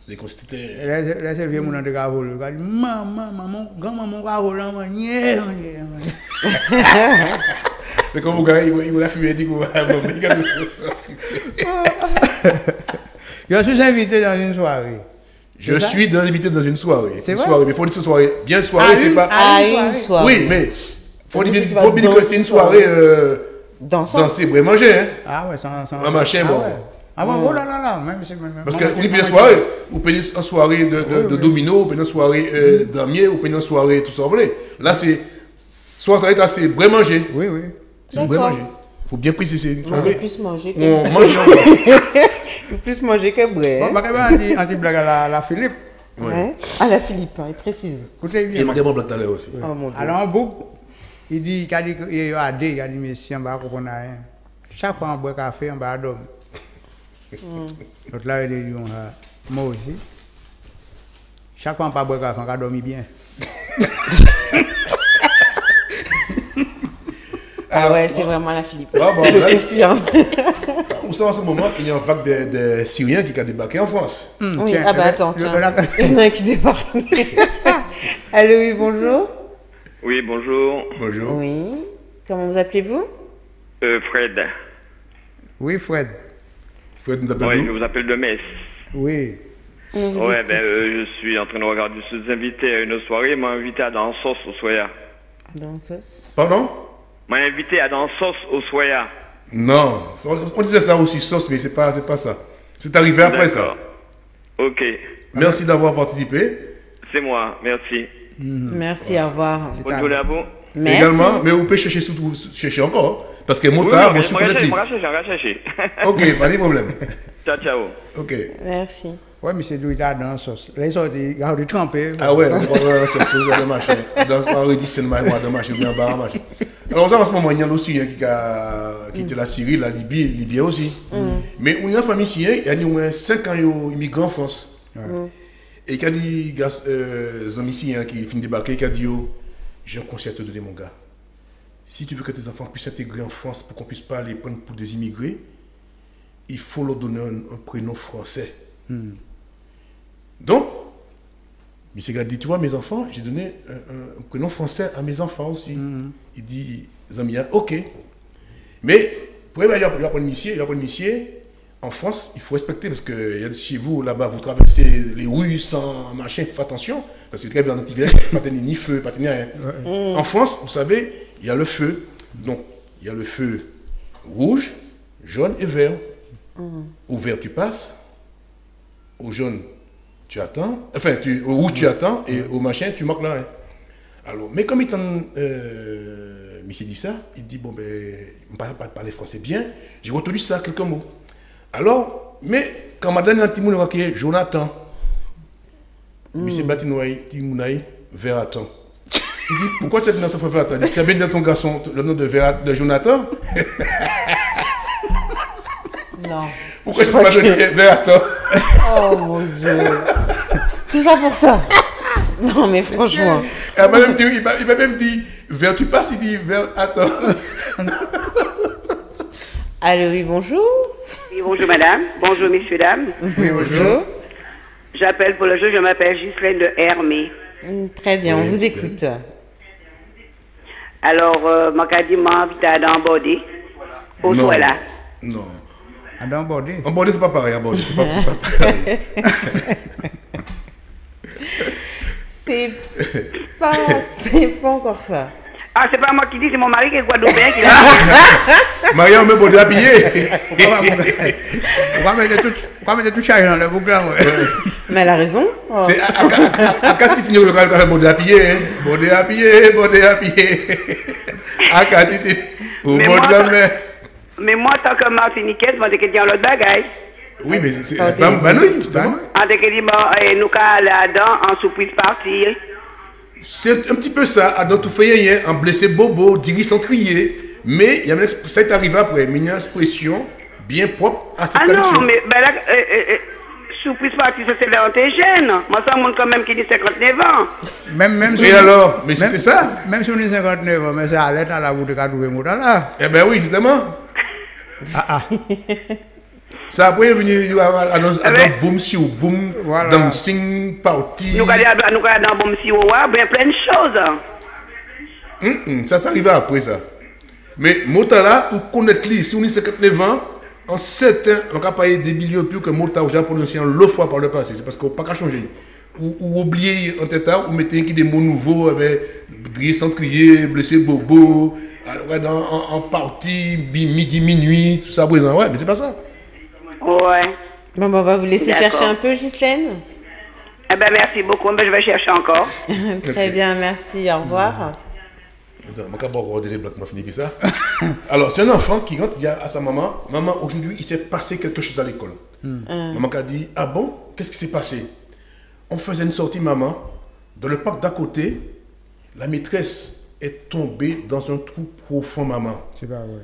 Les constitués. Là, c'est vieux, mon nom de Gavol. Il dit, maman, grand-maman, Gavol, Mais comme vous gars, il va fumer, il dit que vous Je suis invité dans une soirée. Je suis invité dans une soirée. C'est Une vrai? soirée, mais il faut dire ce soirée. Bien soirée, c'est pas. Une soirée. Oui, mais faut dire tu vas faut dire que c'est une soirée danser, boire, manger. Hein. Ah ouais, sans... Un machin, bon. Ouais. Ah bon, oh là là là, même c'est même. Parce qu'on dit une soirée, ou peut une soirée de domino, ou peut une soirée damier, ou peut une soirée tout ça, vous voulez. Là, c'est soirée, là, c'est boire, manger. Oui, oui. C'est boire, manger. Faut bien préciser. Moi, j'ai plus mangé que On mange encore. plus mangé que Bon, bré. bah, quand même, un petit blague à la Philippe. Ouais. Ah, la Philippe, hein, il précise. Écoutez Il bien. manquait mon bloc tout à l'heure aussi. Oh mon Dieu. Alors, en boucle, il dit qu'il y a des, il a dit, mais si on va comprendre rien. Chaque fois on boit café, on va dormir. Donc là, il dit, moi aussi. Chaque fois on va boire café, on va dormir bien. Ah ouais, c'est vraiment la Philippe. Ah bon, Je là, confirme. Vous savez, en ce moment, il y a une vague de Syriens qui a débarqué en France. Oui, Tiens, ah bah attends, tiens. Il y en a un qui débarque. Allô, oui, bonjour. Oui, bonjour. Bonjour. Oui. Comment vous appelez-vous? Fred. Oui, Fred. Fred nous appelle Oui, je nous. vous appelle de Metz. Oui. On vous Ouais, écoute. ben, je suis en train de regarder. Je suis invité à une soirée. M'a invité à Dansos au Soya. Dans la sauce. Pardon? M'a invité à Dansos au Soya. Non, on disait ça aussi, sauce, mais c'est pas ça. C'est arrivé après ça. D'accord. Ok. Merci d'avoir participé. C'est moi. Merci. Merci, au revoir. Bonne journée à vous. Merci. Également, mais vous pouvez chercher surtout, chercher encore. Parce que Oui, motard, mais moi, je je vais connais plus. chercher. Ok, pas de problème. Ciao, ciao. Ok. Merci. Oui, mais c'est d'où il a dans la sauce. Les autres, il a trempé. Ah ouais, on va voir la sauce, vous avez marché. Dans le redis, c'est le maïs, dans le marché, bien bas, marché. Alors, ça, en ce moment, il y a aussi qui a quitté la Syrie, la Libye, Libyen aussi. Mais on a une famille syrienne, il y a au moins 5 ans immigrés en France. Et il y a des amis syriens qui finissent de débarquer, qui a dit j'ai un conseil à te donner, mon gars. Si tu veux que tes enfants puissent s'intégrer en France pour qu'on ne puisse pas les prendre pour des immigrés, il faut leur donner un prénom français. Donc, monsieur a dit, tu vois, mes enfants, j'ai donné un prénom français à mes enfants aussi. Il dit, Zamia, ok. Mais, pour il y a pas de monsieur, en France, il faut respecter, parce que chez vous, là-bas, vous traversez les rues sans machin, faites attention, parce que très bien dans petit village, pas ni feu, pas rien. En France, vous savez, il y a le feu. Donc, il y a le feu rouge, jaune et vert. Au vert, tu passes. Au jaune, tu attends. Enfin, au rouge, tu attends. Et au machin, tu manques là. Hein. Alors, mais comme il monsieur dit ça, il dit, bon, ben, on ne parle pas de parler français bien. J'ai retenu ça, quelques mots. Alors, mais quand madame a dit, Jonathan, monsieur Batinoy, Timounaï, Veratan. Il dit, pourquoi tu as dit dans ton frère Veratan? Tu as mis dans ton garçon le nom de Jonathan? Non. Pourquoi je ne peux pas donner Veratan? Oh mon Dieu. Tout ça pour ça. Non, mais franchement. Il m'a même dit, vers tu passes, il dit, vers attends. Allô, oui, bonjour. Oui, bonjour madame. Bonjour messieurs, dames. Oui, bonjour. J'appelle pour le jeu, je m'appelle Ghislaine de Hermé. Très bien, on vous écoute. Alors, m'a dit, m'a invité à emborder. Au là. Non. À emborder? Emborder, c'est pas pareil, emborder, c'est pas pareil. C'est pas encore ça. Ah, c'est pas moi qui dis, c'est mon mari qui est guadeloupéen qui l'a dit. Maria, on me bordé à piller. Pourquoi mettre tout chargé dans le boucle là? Mais elle a raison. C'est à Castitine, on va bordé à piller. Bordé à piller. À Castitine, au bord de la mer. Mais moi, tant que Martiniquaise, moi, je dis dans l'autre bagaille. Oui, mais c'est. Ben oui, justement. On te dit, bon, nous, là-dedans, en surprise partie. C'est un petit peu ça, dans tout fait, un blessé bobo, diri centrier, mais ça est arrivé après, mais il y a une expression bien propre à cette traduction. Ah non, mais ben là, surprise partie, c'est l'antigène. Moi, ça montre quand même qu'il dit 59 ans. Même et alors, mais c'était ça? Même si on dit 59 ans, mais ça allait à la route de trouver Mouta là. Eh ben oui, justement. Ça a après venu à boom si ou boom dancing party. Nous allons dans boom si ou bien plein de choses. Ça arrivé après ça. Mais Motala, pour connaître lui, si on est 59 ans, en 7 ans, on n'a pas eu des millions plus que Mota au Japon l'autre fois par le passé. C'est parce qu'on n'a pas qu'à changer. Ou oublier en tête ou mettre des mots nouveaux avec grillé sans crier, blessé bobo, en partie, midi, minuit, tout ça présent. Ouais, mais c'est pas ça. Ouais. Bon, on va vous laisser chercher un peu, Ghislaine. Eh ben, merci beaucoup. Ben, je vais chercher encore. Très bien, merci. Au revoir. Alors, c'est un enfant qui rentre, il dit à sa maman, maman, aujourd'hui, il s'est passé quelque chose à l'école. Maman a dit, ah bon, qu'est-ce qui s'est passé? On faisait une sortie, maman, dans le parc d'à côté, la maîtresse est tombée dans un trou profond, maman. C'est pas vrai.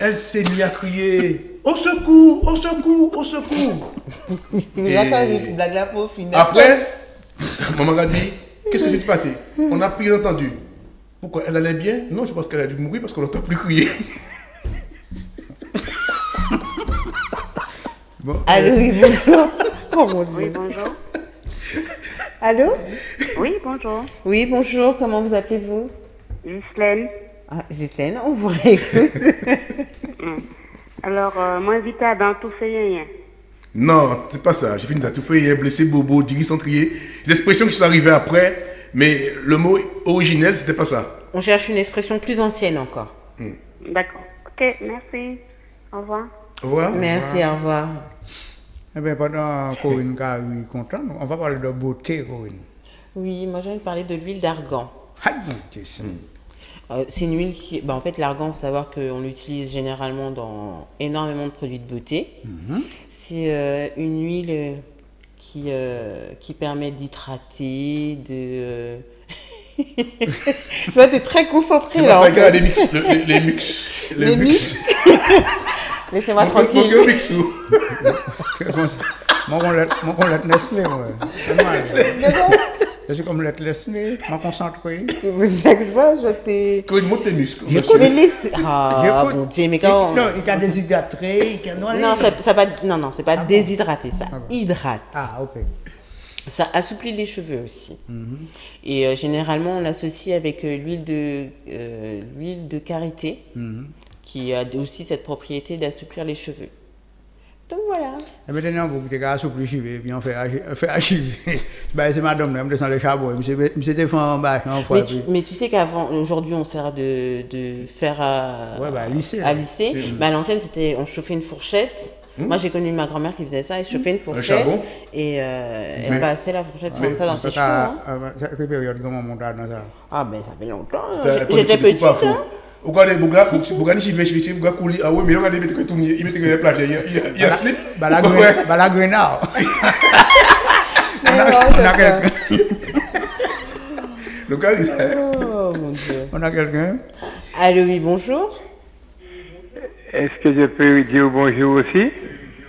Elle s'est mise à crier, au secours, au secours, au secours. Mais là, quand il blague là pour finir. Après, maman a dit, qu'est-ce qui s'est passé? On a plus entendu. Pourquoi? Elle allait bien? Non, je pense qu'elle a dû mourir parce qu'on n'entend plus crier. Bon, allô, oui, bonjour. Oui, bonjour. Allô? Oui, bonjour. Oui, bonjour. Comment vous appelez-vous? Ghislaine. Ah, Ghislaine, on vous réécoute. Alors, moi, invité à dans tout fait rien. Non, c'est pas ça. J'ai fini à tout fait, blessé, bobo, diri centrier. Des expressions qui sont arrivées après, mais le mot originel, c'était pas ça. On cherche une expression plus ancienne encore. D'accord. Ok, merci. Au revoir. Au revoir. Merci, au revoir. Eh bien, pendant Corinne est contente, on va parler de beauté, Corinne. Oui, moi j'ai envie de parler de l'huile d'argan. C'est une huile qui... en fait, l'argan, il faut savoir qu'on l'utilise généralement dans énormément de produits de beauté. C'est une huile qui permet d'hydrater, Je vois, t'es très concentré C'est là. pas ça, gars, les mix. Les mix. Les mix. Laissez-moi tranquille. Mon mix ou. Moi, on l'a Nestlé, moi. Je suis comme le Nestlé, je concentré. C'est ça que je vois, je vois que t'es. Quand il monte tes muscles. Je connais les. Ah, mon Dieu, mais quand. Non, il a déshydraté, il a. Non, c'est pas déshydraté, ça hydrate. Ah, ok. Ça assouplit les cheveux aussi. Et généralement, on l'associe avec l'huile de karité, qui a aussi cette propriété d'assouplir les cheveux. Donc voilà. Et maintenant, vous avez assoupli les cheveux, et puis on fait archiver. C'est madame, elle me descend les chabots, je s'était fait en bas, en fois. Mais tu sais qu'avant, aujourd'hui, on sert de fer à lisser. Mais à l'ancienne, on chauffait une fourchette. Moi, j'ai connu ma grand-mère qui faisait ça. Elle chauffait une fourchette et elle passait la fourchette comme ça dans ses cheveux. Ça fait période comment on monte dans ça? Ah, ben ça fait longtemps. J'étais petite. Vous regardez, vous regardez, je vais vous couler. Ah oui, mais regardez, il met que plage. Il y a slip. La grenade. On a quelqu'un. Oh mon Dieu. On a quelqu'un. Allô, oui, bonjour. Est-ce que je peux dire bonjour aussi?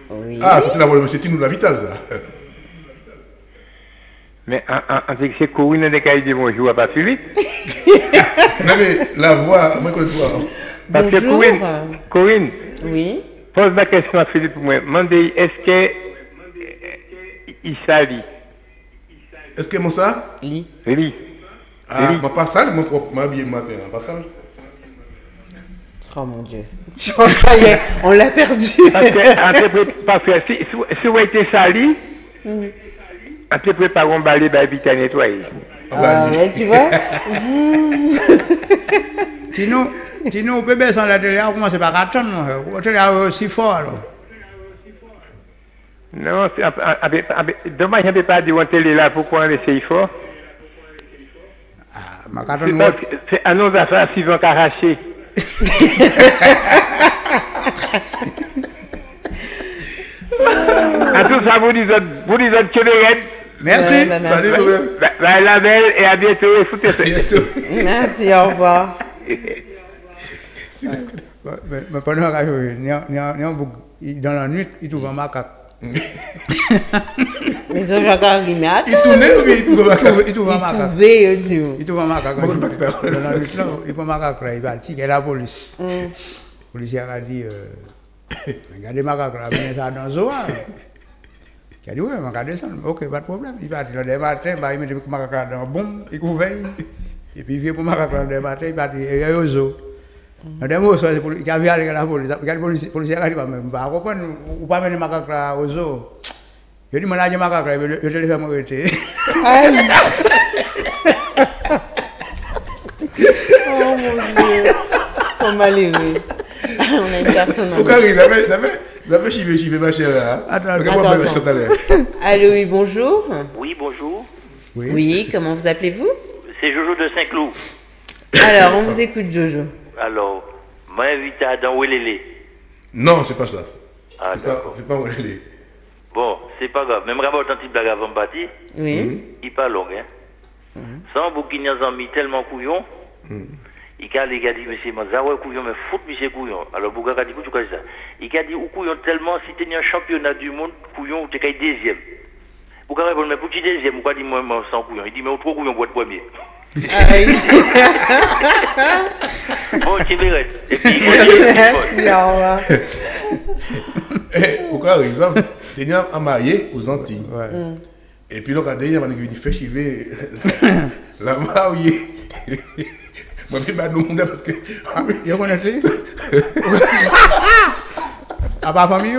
Oui. Ah, ça c'est la voix de M. Tinou de la Vitale, ça. Mais on dit que c'est Corinne qui a dit bonjour à pas plus vite. Non mais la voix, moi je connais la voix. Parce que Corinne, oui. Pose la question à Philippe pour moi. Mandez, est-ce que il s'allie? Est-ce que mon ça? Lit. Oui. Ah, ma pas sale, moi m'habiller le matin, pas sale. Oh mon Dieu. Ça y est, on l'a perdu. Parce que si vous été sali, on te prépare un balai vite à nettoyer. Ah, ouais, tu vois. Sinon, on peut baisser la télé, on commence par attendre. La télé est aussi fort alors. Non, dommage, je ne peux pas dire on télé là, pourquoi on essaye fort. C'est à nos affaires, s'ils vont arracher. À tout ça, vous dites que les merci. La belle et à bientôt. Merci, au revoir. Mais pendant que dans la nuit, il trouve un macaque. Mais ça, j'ai encore dit, mais attends. Il tournait ou il trouve un macaque? Il trouve un macaque. Il trouve un macaque. Dans la nuit, là, il trouve un macaque. Il va dire, la police. Le policier a dit, regardez macaque là, venez ça dans le zoo. Il a dit, oui, on va descendre. Ok, pas de problème. Il va dire, le matin, il met le macaque là dans le boum, il couvre. Et puis il vient pour le macaque là le matin, il va dire, il y a un zoo. Le dernier soir, il a vu aller à la police. Le policier a dit, bah, on pas mener le macaque là au zoo. Il dit, je vais macaque là, je vais le faire m'arrêter. Oh mon Dieu. Comme malheureux. On a une personne. Vous avez chivé ma chère là. Attends. Allô, oui, bonjour. Oui, bonjour. Oui, comment vous appelez-vous? C'est Jojo de Saint-Cloud. Alors, on vous écoute, Jojo. Alors, m'a invité à dans Ouelélé. Non, c'est pas ça. Ah, d'accord. C'est pas Ouelélé. Bon, c'est pas grave. Même rapport type blague avant parti. Oui. Il pas long, hein. Sans bouquiner en mis tellement couillon. Il a dit, monsieur, moi, couillon, mais fout, monsieur couillon. Alors, Bouga a dit, tu vois ça. Il a dit, ou couillon tellement, si tu es un championnat du monde, couillon, tu es deuxième. Bouga répond, mais pour tu es deuxième, pourquoi dit, moi, sans couillon? Il dit, mais trop couillon pour être premier. Bon, tu verras. Et puis, il pourquoi exemple, tu es un marié aux Antilles. Et puis, regardez, il y a un qui fait chiver la mariée. Moi, je ne vais pas nous demander parce que. Il y a un été. À part famille.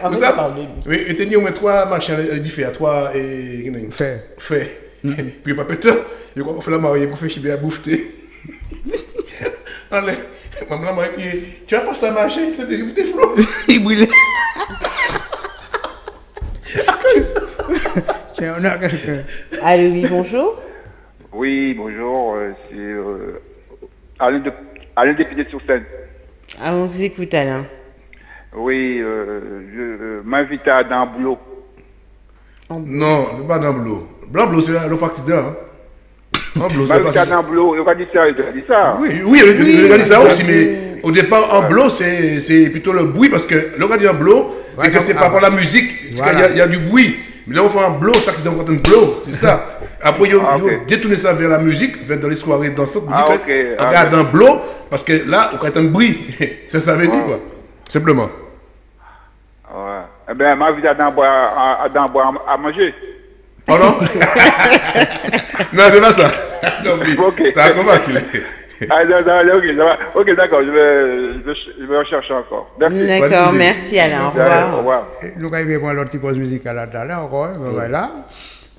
Vous savez, oui, et tu as au moins 3 machins différents, 3 et. Fait. Puis, pas pétant, je crois qu'on fait la mariée pour faire chiver la bouffe. Allez, maman, la mariée, tu vas passer à marcher, tu es flou. Il brûle. Tiens, on a quelqu'un. Allô, oui, bonjour. Oui, bonjour, c'est Alain député sur scène. Ah, on vous écoute, Alain. Oui, je m'invite à dans le boulot. Non, c'est pas dans le boulot. Blanc bleu, c'est le accident. Hein. En bleu, c'est le bleu, il a dit ça. Oui, il a dit ça aussi, mais au départ, en bleu, c'est plutôt le bruit, parce que le gars dit en bleu, c'est que c'est pas pour la musique, il y a du bruit. Mais là, on fait un bleu, ça c'est un bleu, c'est ça. Après, ils ont détourné ça vers la musique, vers dans les soirées dansantes, on regarde un bleu, parce que là, on a un bruit. C'est ça veut dire, quoi. Simplement. Ouais. Eh bien, ma vie à boire à manger. Oh non? Non, c'est pas ça. Non, mais ça a commencé. Ok, d'accord, je vais rechercher encore. D'accord, merci Alain, au revoir. Nous allons prendre l'autre petite pause musicale là, encore, voilà.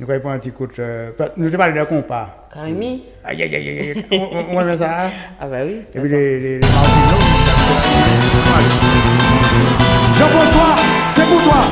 Nous allons prendre un petit coup de... Nous allons parler de compas. Carimi. Aïe, on va mettre ça. Ah bah oui. Et puis les Martinos. Jean-François, c'est pour toi.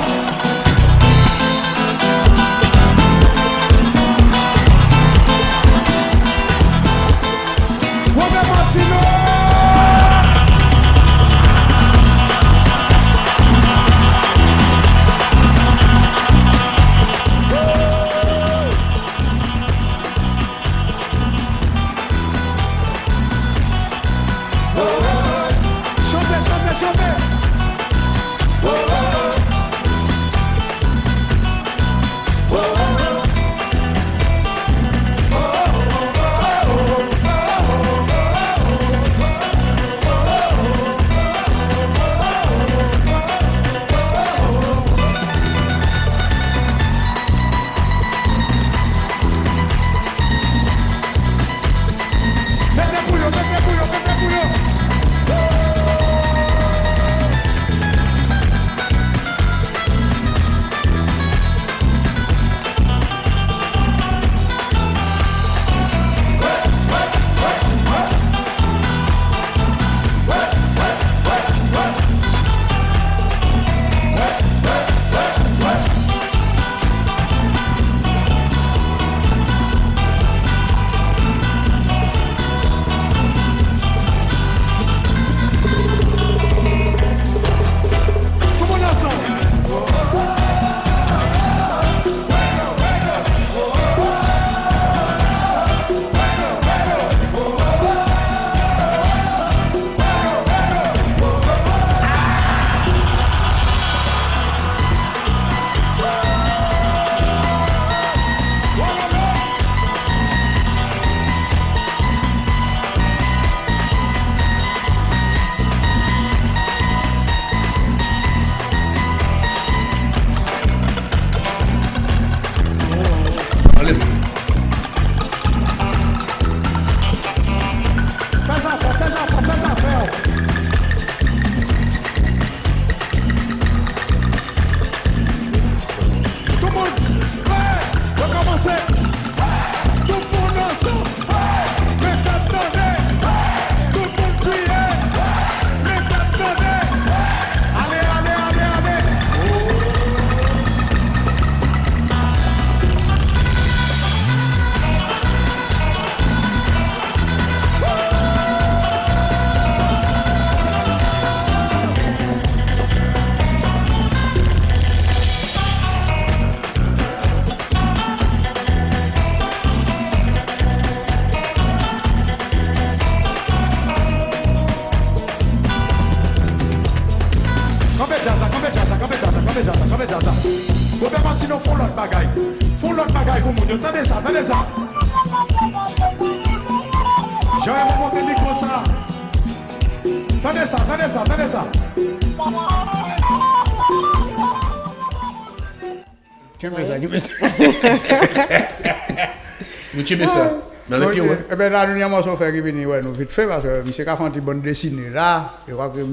Eh bien, là, nous avons fait revenir, nous vite fait, parce que M. Kafanti, bonne dessinée, là, je crois que M.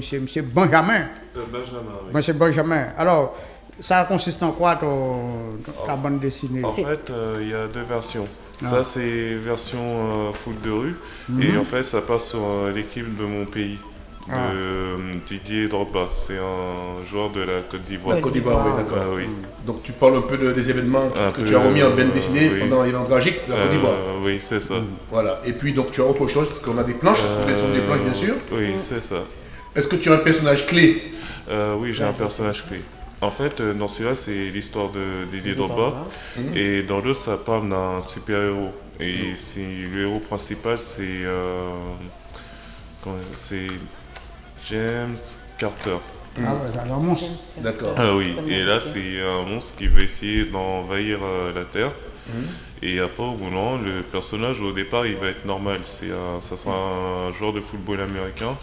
Benjamin. M. Benjamin. Alors, ça consiste en quoi, ta bande dessinée? En fait, il y a deux versions. Ça, c'est version foot de rue, et en fait, ça passe sur l'équipe de mon pays. Didier Drogba, c'est un joueur de la Côte d'Ivoire. La Côte d'Ivoire, oui, d'accord. Oui. Donc tu parles un peu des événements que tu as remis en bande dessinée pendant l'événement tragique de la Côte d'Ivoire. Oui, c'est ça. Voilà. Et puis donc tu as autre chose, parce qu'on a des planches, ce sont des planches bien sûr. Oui, c'est ça. Est-ce que tu as un personnage clé? Oui, j'ai un personnage clé. En fait, dans celui-là, c'est l'histoire de Didier Drogba. Et dans l'autre, ça parle d'un super-héros. Et le héros principal, c'est James Carter. Ah ouais, c'est un monstre. D'accord. Ah oui, et là, c'est un monstre qui veut essayer d'envahir la Terre. Et après, au bout d'un moment, le personnage, au départ, il va être normal. Ça sera un joueur de football américain.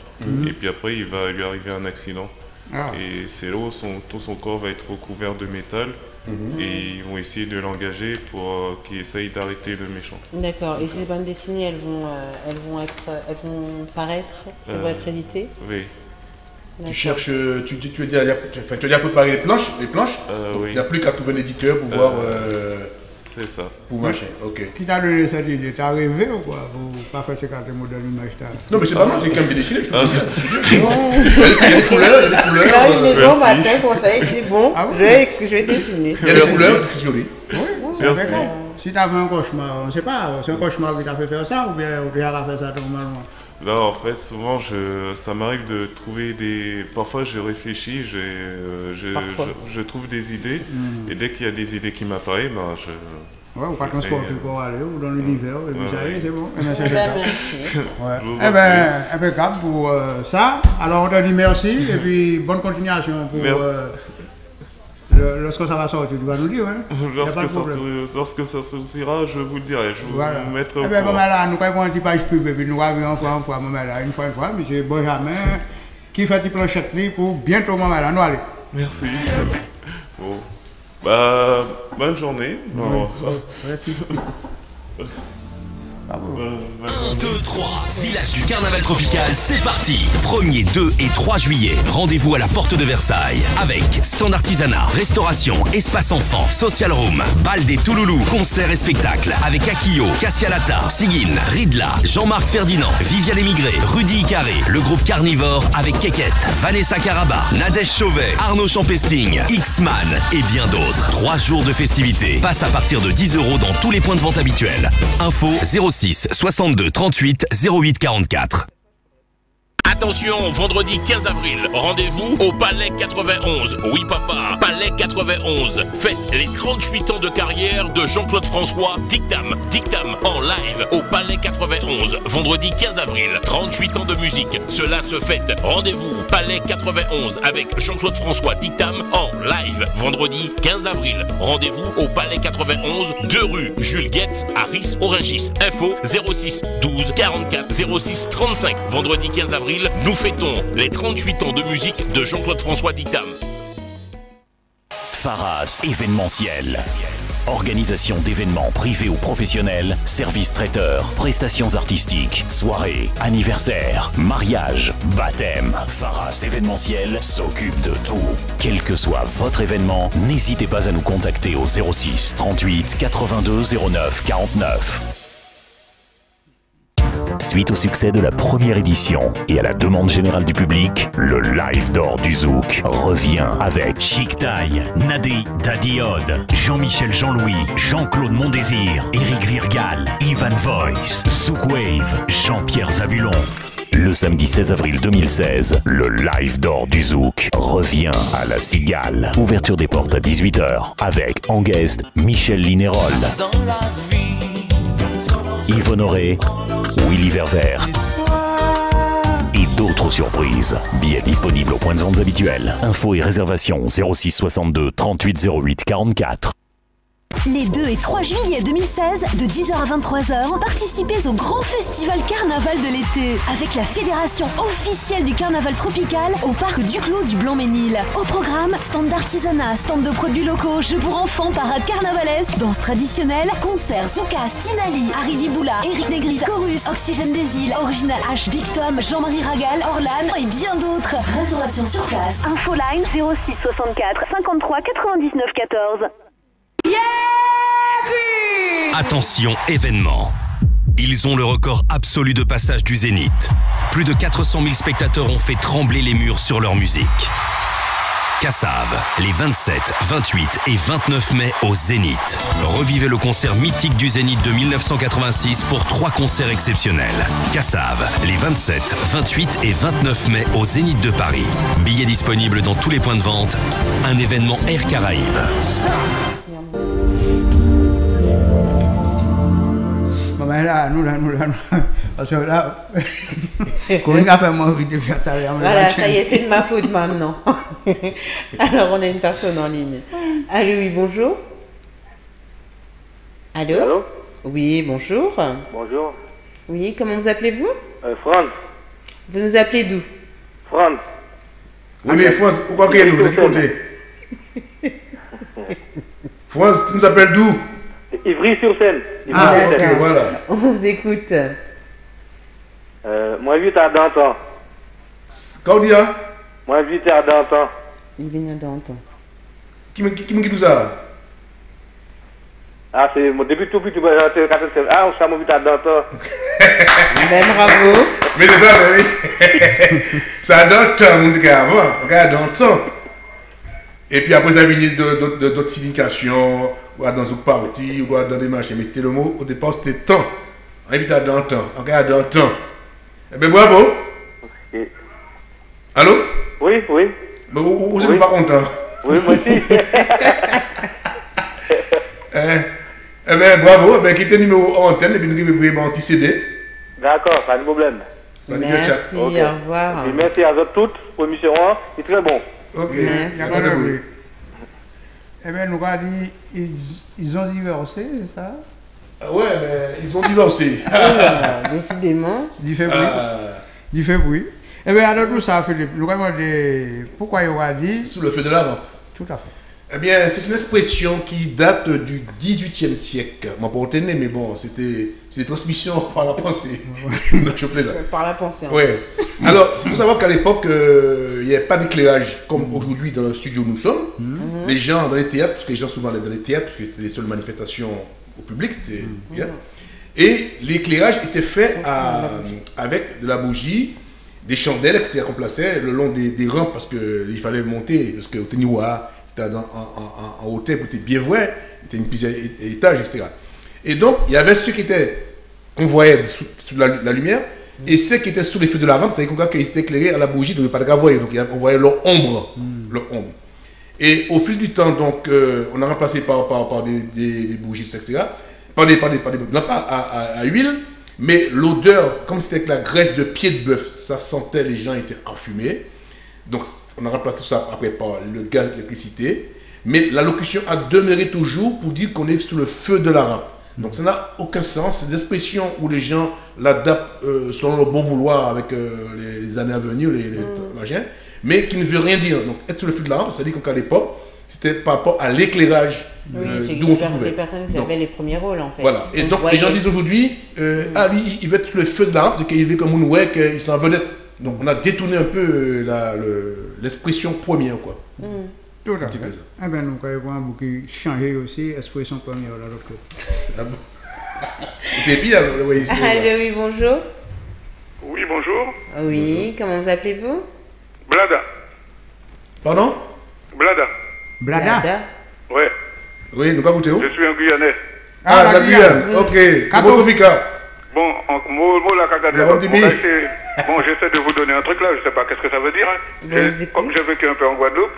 Et puis après, il va lui arriver un accident. Et c'est là où tout son corps va être recouvert de métal. Et ils vont essayer de l'engager pour qu'il essaye d'arrêter le méchant. D'accord. Et ces bandes dessinées, elles vont paraître, elles vont être éditées? Oui. Tu cherches, tu as déjà préparé les planches oui. Il n'y a plus qu'à trouver un éditeur pour voir. C'est ça. Pour machin, ok. Qui t'a donné cette idée? T'as rêvé ou quoi? Pour pas faire 50 modèles d'image? Non, mais c'est pas mal, c'est quand même bien dessiné, je te dis bien. Il y a des couleurs, il y a des couleurs. Là, il est bon matin, comme ça, il dit bon, je vais dessiner. Il y a des couleurs, c'est joli. Oui, c'est vrai. Si t'as fait un cauchemar, on ne sait pas, c'est un cauchemar qui t'a fait faire ça ou bien tu as fait ça normalement? Là, en fait, souvent, ça m'arrive de trouver des... Parfois, je réfléchis, je trouve des idées, et dès qu'il y a des idées qui m'apparaissent, ben, je... Ouais, ou pas transporter pour aller, ou dans l'univers, et puis ça y est, c'est bon. Merci. Eh bien, impeccable pour ça. Alors, on te dit merci, et puis bonne continuation pour... lorsque ça va sortir, tu vas nous dire, hein? Lorsque ça sortira, je vous le dirai, je vais vous mettre au courant. Eh bien, là, nous avons un petit page pub, et puis nous avons une fois, une fois, monsieur Benjamin, qui fait des planchettes pour bientôt, là, nous allons. Merci. Bon. Bah, bonne journée. Merci. 1, 2, 3, village du carnaval tropical, c'est parti. 1er, 2 et 3 juillet, rendez-vous à la porte de Versailles avec stand artisanat, restauration, espace enfant, social room, bal des Touloulous, concerts et spectacles avec Akio, Cassia Lata, Sigyn, Ridla, Jean-Marc Ferdinand, Viviane Émigré, Rudy Icaré, le groupe Carnivore avec Keket, Vanessa Caraba, Nadège Chauvet, Arnaud Champesting, X-Man et bien d'autres. 3 jours de festivités. Passe à partir de 10 € dans tous les points de vente habituels. Info 06 62 38 08 44. Attention, vendredi 15 avril, rendez-vous au Palais 91. Oui papa, Palais 91. Faites les 38 ans de carrière de Jean-Claude François, Dictam en live au Palais 91. Vendredi 15 avril, 38 ans de musique. Cela se fête. Rendez-vous Palais 91 avec Jean-Claude François, Dictam en live. Vendredi 15 avril, rendez-vous au Palais 91, 2 rue Jules Guetz à Ris-Orangis. Info 06 12 44 06 35. Vendredi 15 avril, nous fêtons les 38 ans de musique de Jean-Claude François Dictam. Pharas événementiel. Organisation d'événements privés ou professionnels, services traiteurs, prestations artistiques, soirées, anniversaires, mariages, baptêmes. Pharas événementiel s'occupe de tout. Quel que soit votre événement, n'hésitez pas à nous contacter au 06 38 82 09 49. Suite au succès de la première édition et à la demande générale du public, le Live d'Or du Zouk revient avec Chic Taille, Nadi Dadiode, Jean-Michel Jean-Louis, Jean-Claude Mondésir, Eric Virgal, Ivan Voice, Zouk Wave, Jean-Pierre Zabulon. Le samedi 16 avril 2016, le Live d'Or du Zouk revient à la Cigale. Ouverture des portes à 18 h avec en guest Michel Linérol, Yves Honoré, Willy Verver et d'autres surprises. Billets disponibles aux points de vente habituels. Infos et réservations 06 62 38 08 44. Les 2 et 3 juillet 2016, de 10h à 23h, participez au grand festival carnaval de l'été avec la fédération officielle du carnaval tropical au parc Duclos du Blanc-Ménil. Au programme, stand d'artisanat, stand de produits locaux, jeux pour enfants, parade carnavalesque, danse traditionnelle, concerts, Zoukas, Tinali, Haridi Boula, Eric Negrita, Chorus, Oxygène des Îles, Original H, Big Tom, Jean-Marie Ragal, Orlan et bien d'autres. Réservation sur place. Infoline 06 64 53 99 14. Attention, événement. Ils ont le record absolu de passage du Zénith. Plus de 400 000 spectateurs ont fait trembler les murs sur leur musique. Cassave, les 27, 28 et 29 mai au Zénith. Revivez le concert mythique du Zénith de 1986 pour 3 concerts exceptionnels. Cassave, les 27, 28 et 29 mai au Zénith de Paris. Billets disponibles dans tous les points de vente. Un événement Air Caraïbes. Là, nous, parce que là, Corinne a fait moi de faire ta Voilà, ça y est, c'est de ma faute maintenant. Alors, on a une personne en ligne. Allô, oui, bonjour. Allô? Allô? Oui, bonjour. Bonjour. Oui, comment vous appelez-vous? Franz. Vous nous appelez d'où? Franz. Oui, mais France, pourquoi qu'il y a nous, de quel côté? France, tu nous appelles d'où? Ivry-sur-Seine. Ah, ok, voilà. On vous écoute. Moi, 8 à Danton. Quand on dit, hein? Moi, 8 à Danton. Il vient à Danton. Qui me dit tout ça? Ah, c'est mon début tout petit, ah, on s'est mon 8 à Danton. Ben, bravo. Mais c'est ça, oui. Ça donne temps, mon gars, avant. Regarde, dans le temps. Et puis après, ça vient d'autres significations, ou dans une partie, ou dans des marchés. Mais c'était le mot, au départ, c'était temps. On invite à dans le temps. Regarde, dans le temps. Eh bien, bravo. Okay. Allô? Oui, oui. Mais vous n'êtes pas content? Oui, moi aussi. Eh bien, bravo. Eh bien, quittez le numéro en antenne, et puis nous pouvons un petit CD. D'accord, pas de problème. Merci, au revoir. Et merci à vous toutes pour l'émission 1, c'est très bon. Ok, il y a pas de bruit. Eh bien, nous avons dit, ils ont divorcé, c'est ça? Ouais, mais ils ont divorcé. Décidément. Il fait bruit. Il fait bruit. Eh bien, alors tout ça, Philippe, nous avons dit, pourquoi il aura dit... Sous le feu de la lampe. Tout à fait. Eh bien, c'est une expression qui date du XVIIIe siècle. Moi, pas entendu, mais bon, c'est des transmissions par la pensée. Non, je plaisante. Par la pensée. Oui. Alors, c'est pour savoir qu'à l'époque, il n'y avait pas d'éclairage comme aujourd'hui dans le studio où nous sommes. Les gens dans les théâtres, parce que les gens souvent allaient dans les théâtres, parce que c'était les seules manifestations au public, c'était... Et l'éclairage était fait avec de la bougie, des chandelles, etc., qu'on plaçait le long des rampes, parce qu'il fallait monter, parce que au Téniwa, en hauteur, pour être bien vrai, c'était une plusieurs étages, etc. Et donc, il y avait ceux qui étaient, qu'on voyait sous la lumière, et ceux qui étaient sous les feux de la rampe, c'est-à-dire qu'ils étaient éclairés à la bougie, donc pas de voir, donc on voyait leur ombre. Et au fil du temps, donc, on a remplacé par des bougies, etc., par des lampes à huile, mais l'odeur, comme c'était avec la graisse de pied de bœuf, ça sentait, les gens étaient enfumés. Donc, on a remplacé tout ça après par le gaz, l'électricité. Mais la locution a demeuré toujours pour dire qu'on est sous le feu de la rampe. Donc, ça n'a aucun sens. C'est des expressions où les gens l'adaptent selon leur bon vouloir avec les années à venir, les machins, mais qui ne veut rien dire. Donc, être sous le feu de la rampe, ça veut dire qu'à l'époque, c'était par rapport à l'éclairage d'où on se trouvait. Les personnes qui avaient les premiers rôles, en fait. Voilà. Et donc, les gens disent aujourd'hui, ah, lui, il veut être sous le feu de la rampe, c'est qu'il veut comme une ouais, qu'il s'en vedette. Donc, on a détourné un peu l'expression première, quoi. Tout à fait. Eh bien, nous avons beaucoup changé aussi l'expression première de l'autre côté. Et puis, allô, oui, bonjour. Oui, bonjour. Oui, bonjour. Comment vous appelez-vous? Blada. Pardon? Blada. Blada? Ouais. Oui, nous avons où? Je suis un Guyanais. Ah, la Guyane, ok. Comment vous faites? Bon, la cacade. Bon, j'essaie de vous donner un truc là, je sais pas qu'est-ce que ça veut dire. Hein. Comme j'ai vécu un peu en Guadeloupe,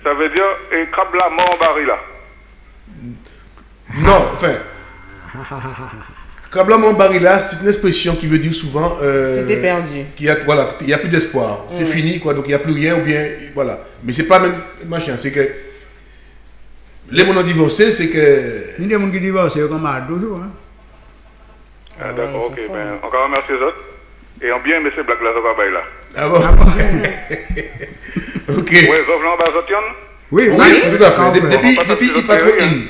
ça veut dire crabe la mort baril là. Non, enfin. Crabe la mort baril là, c'est une expression qui veut dire souvent. Tout est perdu. Voilà, il n'y a plus d'espoir. C'est fini, quoi, donc il n'y a plus rien, ou bien. Voilà. Mais c'est pas même machin, c'est que. Les gens divorcés, c'est que. Les gens qui divorcent, c'est comme à toujours. Hein. Ah, d'accord, ok. Ben, encore merci les autres. Et en bien, mais c'est blague là, ça va là. Ah bon? Ok. Oui, Zovlan Bazotian? Oui, tout à fait. Depuis, il pas trop in.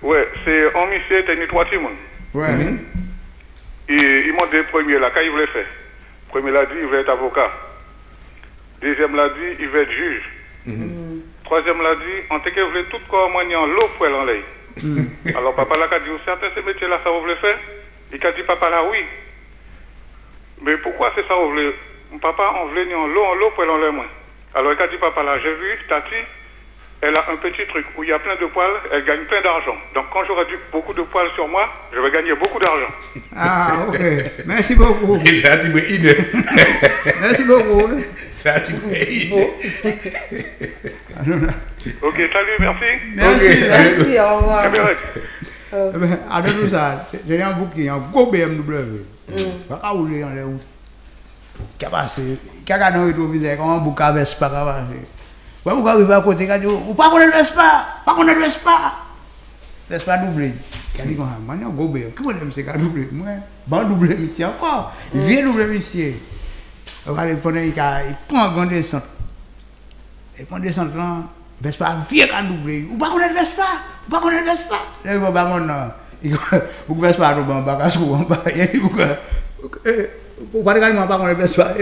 Oui, c'est en monsieur, t'as une 3 timons. Ouais. Il m'a dit premier là, quand il voulait faire. Premier l'a dit, il veut être avocat. Deuxième l'a dit, il veut être juge. Troisième l'a dit, on t'a qu'il voulait tout corps moigner en l'eau pour l'enlever. Alors papa là a dit, certains ces métiers là, ça vous voulez faire? Il a dit, papa là, oui. Mais pourquoi c'est ça vous voulez? Papa, on voulait ni en l'eau pour l'enlever moins. Alors il a dit, papa, là, j'ai vu Tati, elle a un petit truc où il y a plein de poils, elle gagne plein d'argent. Donc quand j'aurai beaucoup de poils sur moi, je vais gagner beaucoup d'argent. Ah, ok. Merci beaucoup. Merci beaucoup. Ok, salut, merci. Merci, au revoir. Alors tout ça, j'ai un bouquin, un gros BMW. Pas qu'à rouler en l'air. Qui a passé, qui a gagné au visage, comme un bouquin Vespa qui a passé. Vous arrivez à côté, vous ne pas connaître Vespa, pas connaître Vespa. Vespa doublé. Il a dit, man, un gros BMW. Qui connaît ce gars doublé? Moi, bon doublé, ici encore. Il vient doublé, monsieur. Il prend un grand descente. Il prend descente là. Vespa vient quand doublé. Vous ne pas connaître Vespa, vous ne pas connaître Vespa. Là, il va pas mon vous Vespa dans le bas, il dit, vous pas regarder moi pas connaître Vespa.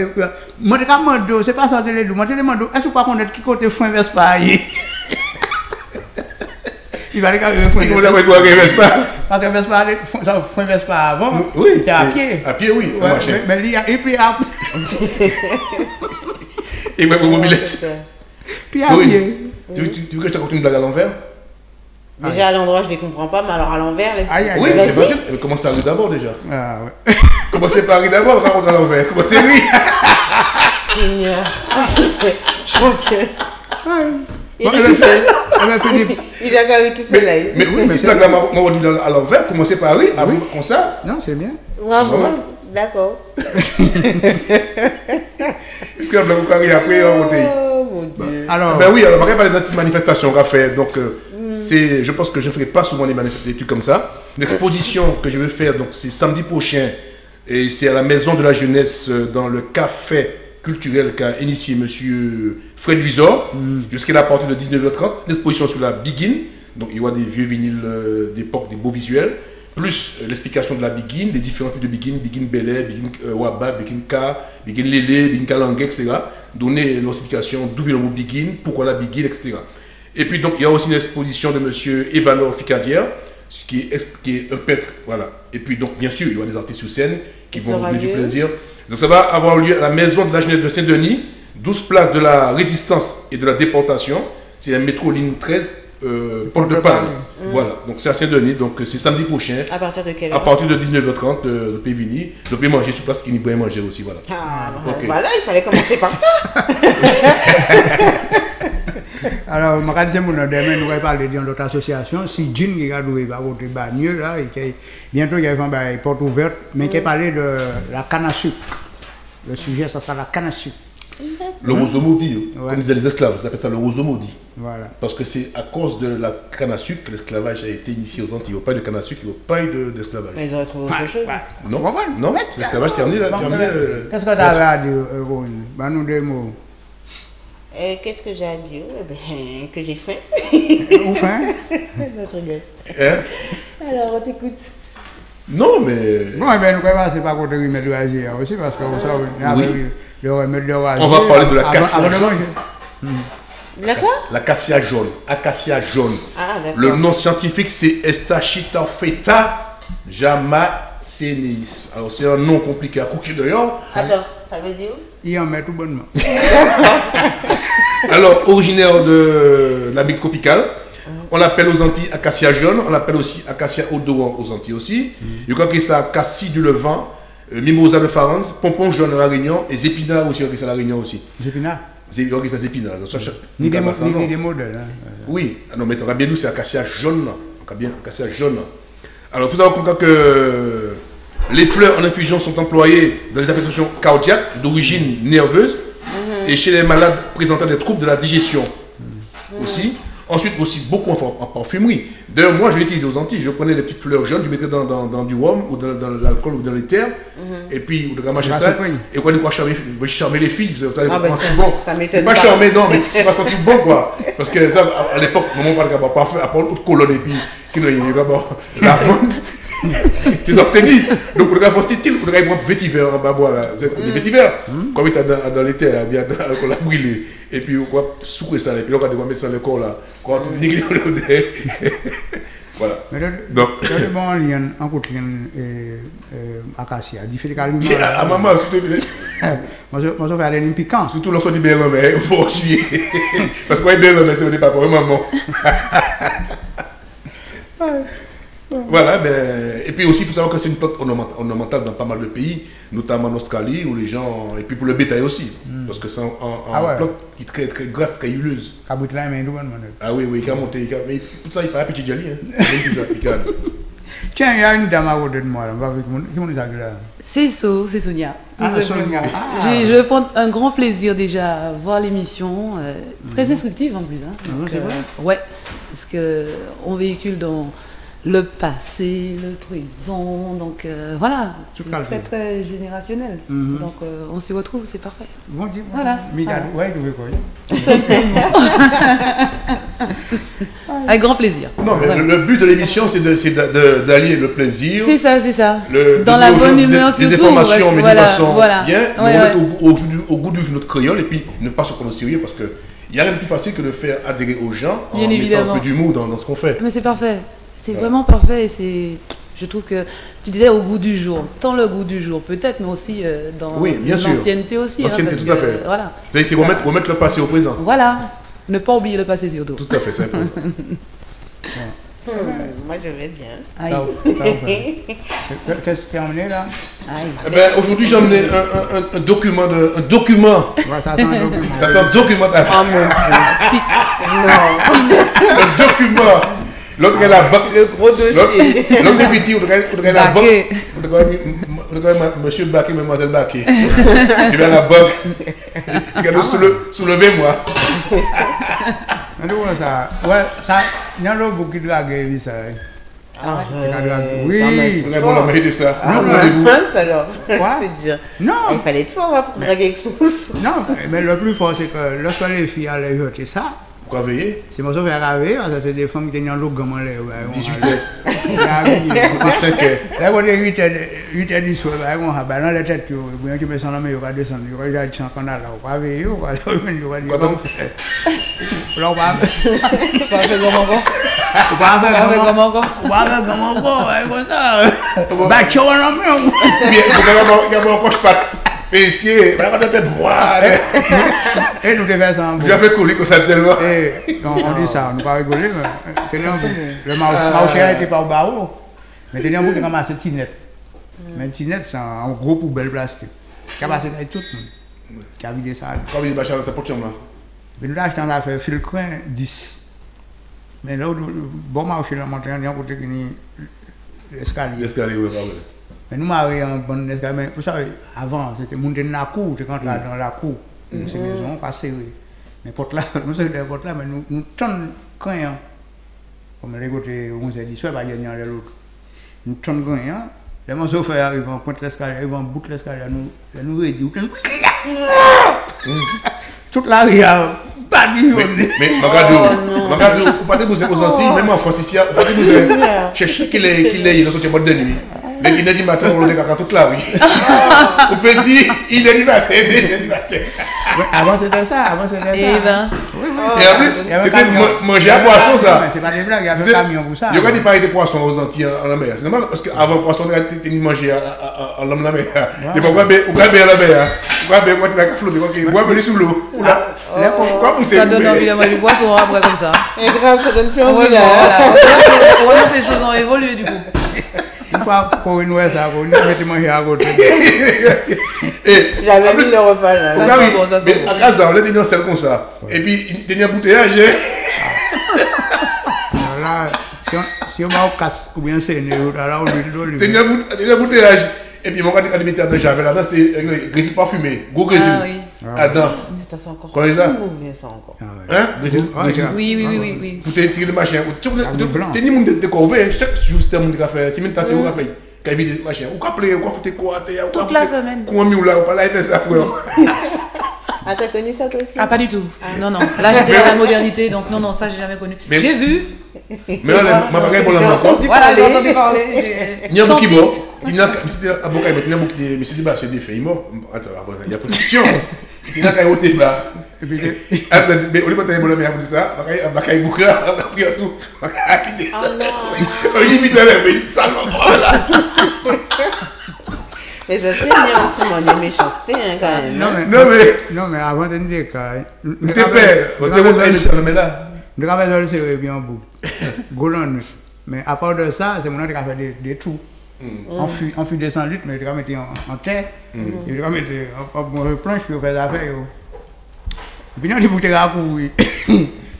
Moi je demande c'est pas ça les deux. Moi je demande est-ce que vous pas connaître qui côté fin Vespa il va regarder fin Vespa. Parce que Vespa ça fin Vespa avant. Oui, c'était à pied. À pied oui, mais il a pris à et même pour mobilette. Puis à pied. Tu veux que je te raconte une blague à l'envers? Déjà à l'endroit je ne les comprends pas, mais alors à l'envers, oui, c'est facile. Mais commencez par rue d'abord déjà. Ah ouais. Commencez par rue d'abord, raconte à l'envers. Commencez oui. Seigneur. Il a gagné tout seul là. Mais oui, si tu l'as dit à l'envers, commencez par rue, avant comme ça. Non, c'est bien. Bravo. D'accord. Est-ce que la blague après on va alors, ben oui, alors on va parler d'une manifestation qu'on va faire. Donc, je pense que je ne ferai pas souvent des trucs comme ça. L'exposition que je vais faire, donc c'est samedi prochain, et c'est à la Maison de la Jeunesse, dans le café culturel qu'a initié M. Fred Luisor, jusqu'à la partir de 19h30. L'exposition sur la Begin, donc il y aura des vieux vinyles d'époque, des beaux visuels, plus l'explication de la Begin, des différents types de Begin, Begin Belay, Begin Waba, Begin K, Begin Lélé, Begin Kalangue, etc. Donner l'explication d'où vient le mot Begin, pourquoi la Begin, etc. Et puis donc il y a aussi une exposition de M. Evanor Ficadière, qui est un peintre, voilà. Et puis donc bien sûr il y aura des artistes sur scène qui vont donner du plaisir. Donc ça va avoir lieu à la Maison de la Jeunesse de Saint-Denis, 12 places de la Résistance et de la Déportation. C'est un métro ligne 13, Porte de Paris. Voilà, donc c'est à Saint-Denis, donc c'est samedi prochain. À partir de quelle heure? À partir de 19h30, de Pévini. Donc peut manger sur place, qui n'y peut manger aussi, voilà. Ah, voilà, il fallait commencer par ça. Alors, je vais dire demain, nous allons parler d'une autre association. Si Jean qui a joué mieux là, bientôt il y a une porte ouverte, mais qui parler de la canne à sucre. Le sujet, ça sera la canne à sucre. Le roseau maudit, comme disaient les esclaves, ça s'appelle ça le roseau maudit. Voilà. Parce que c'est à cause de la canne à sucre que l'esclavage a été initié aux Antilles. Il n'y a pas de canne à sucre, il n'y a pas d'esclavage. Mais ils auraient trouvé autre chose. Non, non, l'esclavage terminé. Qu'est-ce que tu avais à dire, Ron? Nous deux mots. Qu'est-ce que j'ai à dire? Que j'ai faim. Ou faim? Notre gueule. Alors, on t'écoute. Non, mais. Bon, eh bien, nous ne pouvons pas contre le remède de l'Asie aussi, parce que vous savez, le remède de l'Asie. On va parler de la cassia. La quoi? La cassia jaune. Acacia jaune. Ah, d'accord. Le nom scientifique, c'est Estachitophyta jamacenis. Alors, c'est un nom compliqué à coucher d'ailleurs. Attends, ça veut dire? Il en met tout bonnement. Alors, originaire de l'Amérique tropicale, on l'appelle aux Antilles acacia jaune, on l'appelle aussi acacia odorant aux Antilles aussi. Je crois que c'est acacie du Levant, mimosa de Farence, pompon jaune à la Réunion et zépinard aussi, c'est à la Réunion aussi. Zépinard? C'est zépinard. Ni des modèles. Oui, non, mais bien nous, c'est acacia jaune. Acacia jaune. Alors, il faut savoir que les fleurs en infusion sont employées dans les affections cardiaques d'origine nerveuse et chez les malades présentant des troubles de la digestion aussi. Ensuite, aussi beaucoup en parfumerie. D'ailleurs, moi, je l'utilise aux Antilles. Je prenais des petites fleurs jaunes, je mettrais dans du rhum ou dans l'alcool ou dans l'éther. Et puis, vous ramassez ça. Et quand on charmer les filles, vous allez prendre tout bon. Ça m'étonne pas. Pas charmer, non, mais tu vas sentir bon, quoi. Parce que ça, à l'époque, on parle de parfum, à part l'autre colonne et puis, qui n'a la vente. Qui sont tenus. Donc, on regarde style, on regarde vétiver en bas, là. Des vétivers. Comme il est dans l'éther, bien dans l'alcool à brûler. Et puis, on va souquer ça, et puis on va mettre ça dans le corps là. Quand on dit que Voilà. Donc, bon lien en côté acacia, différent limon. Ah maman, s'il te plaît. Moi je vais aller une piquant. Surtout lorsqu'on dit bien mais il faut suivre. Parce que bien mais c'est pas pour maman. Voilà, et puis aussi il faut savoir que c'est une plante ornementale dans pas mal de pays, notamment en Australie où les gens, et puis pour le bétail aussi, parce que c'est une plante qui est très, très grasse, très huileuse. Ah oui, il a monté, mais tout ça il paraît petit jali. Tiens, il y a une dame à côté de moi, qui m'ont dit ça là. C'est Sonia. Sonia. Je prends un grand plaisir déjà à voir l'émission, très instructive en plus. C'est vrai. Ouais, parce qu'on véhicule dans le passé, le présent, donc voilà, c'est très très générationnel. Donc on s'y retrouve, c'est parfait. Bon Dieu. Voilà. Ouais, tu veux quoi? Tout simplement. Avec grand plaisir. Non, mais le but de l'émission, c'est d'allier le plaisir. C'est ça. Dans la bonne humeur, surtout. Des informations, mais de façon bien. Ouais. Au goût du jour notre créole et puis ne pas se prendre au sérieux parce que il n'y a rien de plus facile que de faire adhérer aux gens en mettant un peu d'humour dans ce qu'on fait. Mais c'est parfait. C'est vraiment parfait et je trouve que, tu disais au goût du jour, tant le goût du jour peut-être, mais aussi dans l'ancienneté aussi. L'ancienneté, tout à fait. Voilà. C'est remettre le passé au présent. Voilà, ne pas oublier le passé surtout. Tout à fait, c'est important. Moi je vais bien. Qu'est-ce qu'il y a emmené là? Aujourd'hui j'ai emmené un document. Ouais, ça sent un document. Ça sent un document. Oh mon Dieu. Le document. L'autre est la banque. Le gros dossier. L'autre est petit, l'autre est la banque. Monsieur Baké, mademoiselle Baké. Je vais à la banque. Regardez, soulevez-moi. Ouais, ça, il y a l'autre qui drague, ça. Oui, on a mérité ça. Alors, quoi? Non, il fallait être fort pour draguer avec son. Non, mais le plus fort, c'est que lorsque les filles allaient jeter ça, pourquoi veiller? C'est moi qui vais raver, parce que c'est des femmes qui tenaient l'eau gamin là. 18h. 5h. Là, on est 8h du soir, on a dans la tête, tu mets ça dans le main, descendre, tu vas dire qu'on a là, on va veiller, on va dire, là, on va faire comment encore? On va faire comment encore? On va faire comment encore, comme ça. Bah, tu vois, non, mais il y a un coche-patte. Messieurs, on va peut-être voir. Et nous devons ça. Je vais faire couler comme ça tellement. On dit ça, on ne peut pas rigoler, mais le marché n'était pas au barreau. Mais il y a un bout qui ramasse une tinette. Mais une tinette, c'est un gros poubelle plastique. Qui a passé avec tout le monde. Qui a vidé ça. Combien de bâches dans cette poche là? Nous avons acheté un affaire fil coin 10. Mais là, bon marché, on a un côté qui est l'escalier. L'escalier, oui, oui. Mais nous avons un bon escalier. Vous savez, avant, c'était monter dans la cour, tu rentres dans la cour. C'est une maison, on serré. Mais porte là, nous sommes des portes là, mais nous tendons quand comme les côtés, on s'est dit, soit pas gagner l'autre. Nous tendons quand les morceaux arrivent, on pointe l'escalier, ils vont bout l'escalier, nous réduisons. Toute la rue a battu. Mais regarde, vous parlez de vous Antilles, même en France ici, vous parlez de vous chercher qu'il est dans son mode de nuit. Mais il est du matin, on le décale toute la rue. Vous pouvez dire, il est du matin, il est du matin. Avant c'était ça. Et en plus, c'était manger à poisson ça. C'est pas des blagues, il y avait un camion pour ça. Il y a des paris de poissons aux Antilles en la mer. C'est normal parce qu'avant poisson, tu as mangé en la mer. Il faut bien la mer. Quand tu vas flotter, tu vas venir sous l'eau. Ça donne envie de manger du poisson après comme ça. Et grave, ça donne plus envie. Heureusement que les choses ont évolué du coup. Une fois pour une ouest, on met manger à côté. J'avais vu le repas là. Mais à Gaza, on a tenu un sel comme ça. Et puis, il tenait un bouteillage. Si on va au casse ou bien c'est là on tenait un bouteillage. Et puis, mon gars, quand il mettait dans j'avais là-dedans, c'était grésil parfumé. Gros grésil. Là-dedans. C'est encore quoi ça? Hein? Oui. Pour te tirer le machin. Tu as des gens de corvée. Chaque jour, c'était un monde qui a fait. Si même tu as fait, quand il vit des machins. Ou quoi appeler, ou quoi foutre quoi. Toute la semaine. Comment mieux là, ou pas là, il fait ça pour Ah, t'as connu ça toi aussi? Ah, pas du tout. Non. Là, j'étais dans la modernité, donc non, ça, j'ai jamais connu. J'ai vu. Mais là, ma bagaille pour la encore. Voilà, j'ai entendu parler. Il y a un qui mort. Il y a un avocat, il y a un qui est défait. Il mort. Il y a prescription. Il y a un qui est là. Et puis, mais au lieu de faire mon ami à ça, je vais faire boucler, je vais faire tout. Je vais faire ça. Je vais faire ça. Voilà. Mais ça, c'est un petit moment de méchanceté, hein, quand même. Non, mais avant de dire que. T'es père, on te montre ça, mais là. Je vais faire c'est bien beau. Golan. Mais à part de ça, c'est mon qui a fait des trous. On fuit des 100 litres, mais je vais mettre en terre. Je vais mettre en planche pour faire des affaires. Et puis, on dit pour te courir.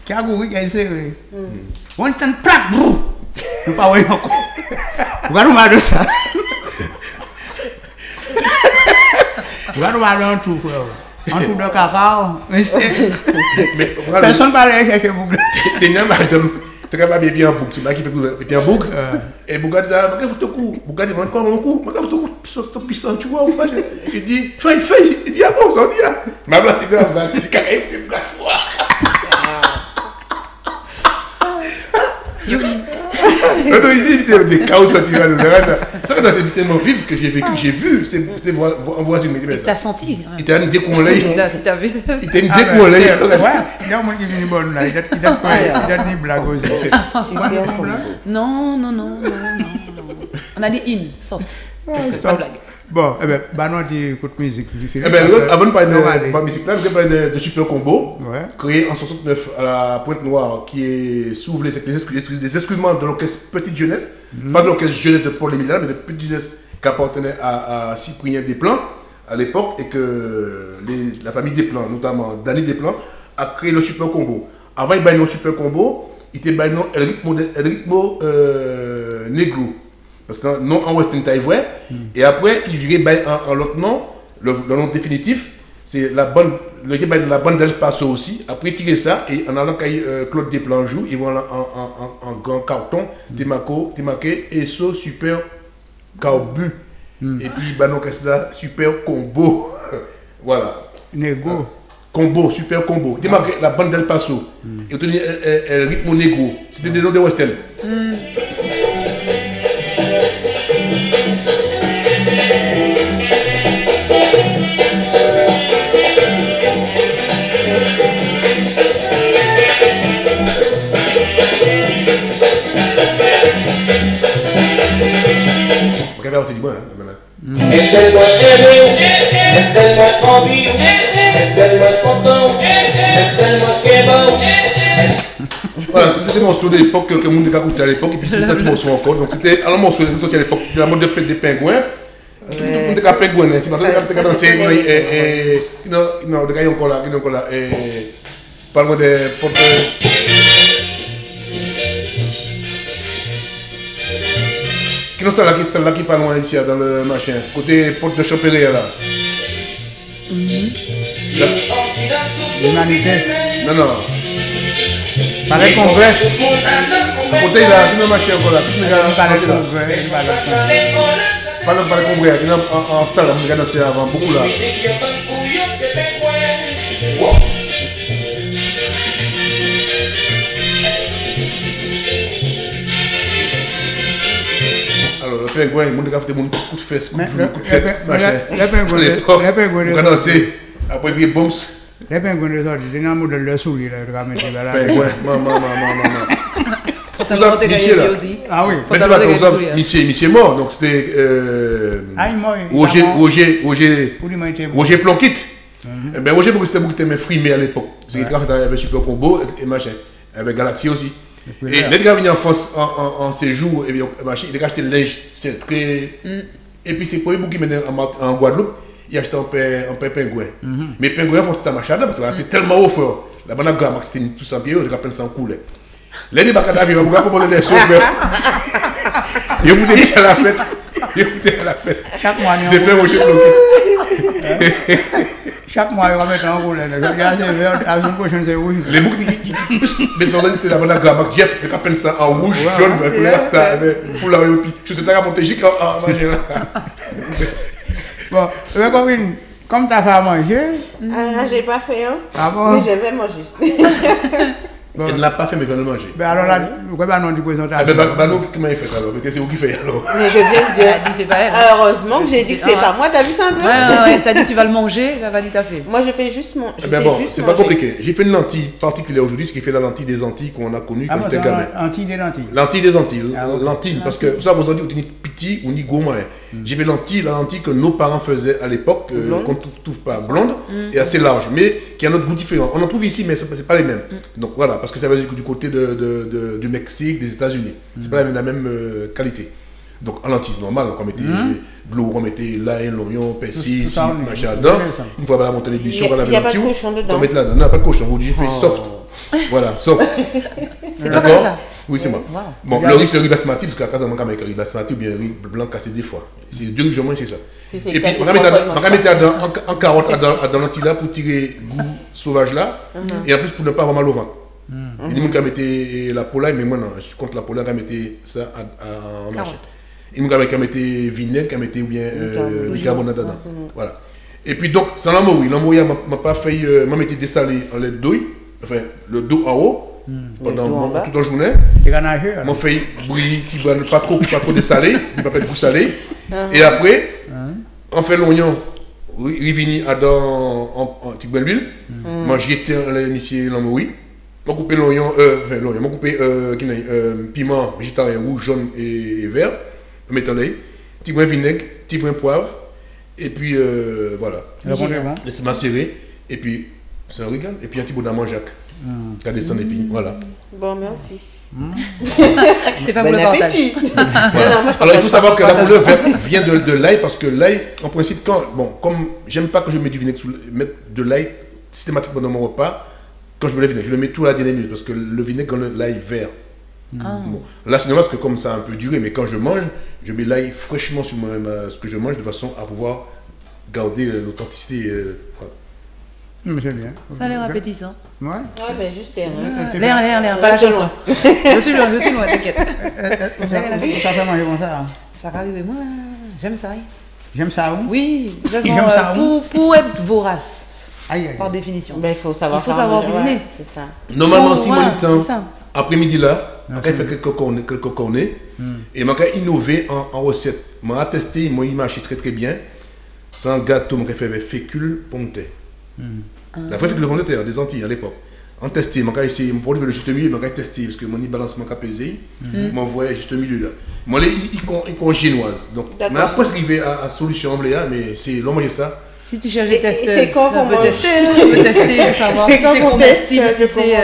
Qui a couru, qui a essayé. On t'en plaque, brou. Je ne pas voir encore. Regarde-moi de ça. Regarde-moi un trou, frère. Un trou de cacao. Mais personne ne va aller chercher boucle. T'es une madame. Tu as pas bien bouc, tu m'as qui fait bien bouc. Et Bouga dit ça, je vais te coup. Bouga dit, quoi mon coup? Je vais te coup, c'est puissant, tu vois ou pas? Il dit, fais. Il dit, ah bon, ça dit, ah. Ma blague, t'es grave, c'est des carrés, t'es Bouga. Non, il évite des chaos naturels. Ça, c'est tellement vif que j'ai vécu, j'ai vu. C'était un voisin qui m'a dit ça. T'as senti? Il t'a mis dès qu'on l'a. Si t'as vu. Il t'a mis dès qu'on l'a. Ouais, il y a un monde qui vient bonne là. Il a dit blague aussi. Non. On a dit in, soft. C'est pas blague. Bon, eh bien, bah tu écoutes musique. Eh bien, avant de parler de musique là, je vais parler de Super Combo, créé en 69 à la Pointe-Noire, qui est sous les instruments de l'orchestre Petite Jeunesse, pas de l'orchestre Jeunesse de Paul Émilian, mais de Petite Jeunesse qui appartenait à Cyprien Desplan à l'époque, et que la famille Desplan, notamment Danny Desplan, a créé le Super Combo. Avant, il y avait un Super Combo, il était un nom El Ritmo Negro. Parce que non en Western Taïwan, et après il virait en l'autre nom, le nom définitif, c'est la bande d'El Paso aussi. Après tirer ça, et en allant Claude Desplan joue, ils vont en grand carton, démarqué, ESO Super Carbu. Et puis non qu'est-ce là, Super Combo. Voilà. Nego. Combo, Super Combo. Démarqué la bande d'El Paso. Et on tenait El Ritmo Negro. C'était des noms de Western. Voilà, c'était un morceau de l'époque que le monde a écouté à l'époque, et puis c'était un morceau encore. Donc c'était un morceau qui est sorti à l'époque, c'était la mode des pingouins. Tout le monde a pingouin, c'est pas que tu as dansé. Non, le gars est encore là, parle-moi des portes. Qui n'est celle-là qui parle loin ici, dans le machin, côté porte de Champéry là. L'humanité. Non. Par le congrès. Côté là, qui est le machin encore là. Par le congrès. Par le congrès, qui est en salle, on a dansé avant, beaucoup là. Alors, le pingouin, il monde a fait des coups de fesses, coups de genoux, coups de tête, machin. Les pingouins. On a dansé, après il y a bombs. Les pingouins de sortie, c'est un modèle de souris là, je vais mettre là. Pingouin, maman. Michel aussi. Ah oui. Mais tu vois, Michel est mort, donc c'était Roger Plonquit. Ben Roger Plonquit, c'était beaucoup qui était frimé à l'époque. Parce qu'il travaillait avec Super Combo et machin, avec Galaxy aussi. Et les gars venaient en France en séjour, et machin, ils achetaient le linge, c'est très. Et puis c'est pour eux qui venaient en Guadeloupe, ils achetaient un pain pingouin. Mais pingouin font ça machin, parce que c'était tellement haut fort. La banane gamme, c'était tout sans pied, ils rappellent sans couler. Les débarqués d'avion, on va commander des choses. Ils ont goûté à la fête. Chaque mois, ils ont Roger Plonquit. Chaque mois, ils vont mettre en roule. La semaine prochaine, c'est rouge. Les boucles qui mais ça c'était la banane gamme. Jeff, ils rappellent ça en rouge, jaune, pour la yopi. Je sais pas monter jusqu'à manger là. Bon, Corinne, comme tu as fait à manger. Ah, j'ai pas fait, hein. Ah bon? Mais je vais manger. Bon. Elle ne l'a pas fait, mais elle va le manger. Ben alors là, vous avez non du présentation. Comment il fait alors? Parce que c'est vous qui fait alors. Mais je viens de dire, c'est pas elle. Heureusement que j'ai dit que c'est pas moi, t'as vu ça un peu? Ouais, t'as dit que tu vas le manger, t'as pas dit que t'as fait. Moi je fais juste mon. C'est pas compliqué. J'ai fait une lentille particulière aujourd'hui, ce qui fait la lentille des Antilles qu'on a connue comme tel gamin. Lentille des lentilles. Lentille des Antilles. Lentille, parce que ça, vous en dites, vous tenez petit ou ni gourmand. J'ai fait la lentille que nos parents faisaient à l'époque, qu'on ne trouve pas blonde et assez large, mais qui a un autre goût différent. On en trouve ici, mais c'est pas les mêmes. Donc voilà, parce que ça va du côté du Mexique, des États-Unis. C'est pas la même qualité. Donc en lentille normale, on mettait de l'eau, on mettait l'ail, l'oignon, persil, machin dedans. Une fois on va monter l'ébullition, on va laver l'entier. Il n'y a pas de cochon dedans. On va mettre là, non, pas de cochon, vous dites fait soft. Voilà, soft. C'est toi ça? Oui, c'est moi. Bon, le riz, c'est le riz basmati, parce qu'à casa, on a avec le riz basmati ou bien le riz blanc cassé des fois. C'est deux riz que je mange, c'est ça. Et puis, on va mettre en carotte dans l'entier là pour tirer le goût sauvage là, et en plus pour ne pas avoir mal au ventre. Il y a des gens qui mettent la polaille, mais moi non, je suis contre la polaille, qui mettent ça en marché. Il y a des gens qui mettent vinaigre, qui mettent ou bien bicarbonate dedans. Voilà. Et puis donc, sans l'amouille, m'a pas fait, m'a mis dessalé en lait de douille, enfin le dos en haut. Pendant toute la journée, on fait bouillir, pas trop dessalé, pas fait de goût salé. Et après, on fait l'oignon, rivini en petite bonne huile. Moi j'étais l'initié l'amouille. On coupe l'oignon, on coupe piment végétarien rouge, jaune et vert. On met en lait, petit brin vinaigre, petit brin poivre. Et puis voilà. Laissez macérer. Et puis c'est un régal. Et puis un petit bout d'amanjac. Qui a descendu et puis voilà. Bon, merci. C'est pas pour le partage. Alors il faut savoir que la couleur vient de l'ail parce que l'ail, en principe, comme j'aime pas que je mette du vinaigre, mettre de l'ail systématiquement dans mon repas, quand je me lève vinaigre, je le mets tout à la dernière minute parce que le vinaigre rend l'ail vert. Bon. Là c'est normal parce que comme ça a un peu duré, mais quand je mange, je mets l'ail fraîchement sur ce que je mange de façon à pouvoir garder l'authenticité. J'aime bien. Ça a l'air appétissant. Ouais. Ouais, mais juste l'air, pas la chanson. Je suis loin, t'inquiète. Ça fait manger comme ça. Ça arrive, moi, j'aime ça. J'aime ça, oui. De toute façon, pour être vorace, par définition. Ben, il faut savoir cuisiner. C'est ça. Normalement, si mon temps, après-midi là, on a fait quelques cornets et on a innové en recette. On a testé, il marche très très bien. C'est un gâteau qu'on a fait avec fécule, pomme de terre. La vraie fécule de pomme de terre, des Antilles à l'époque. On testé, on a essayé, on le juste milieu, on a testé parce que mon balance m'a pesé, on voyait juste milieu là. Moi, il est génoise. Donc, on a presque arrivé à la solution en bléa, mais c'est long manger ça. Si tu cherches des testeurs, c'est quand on peut tester pour savoir si c'est comestible, si c'est...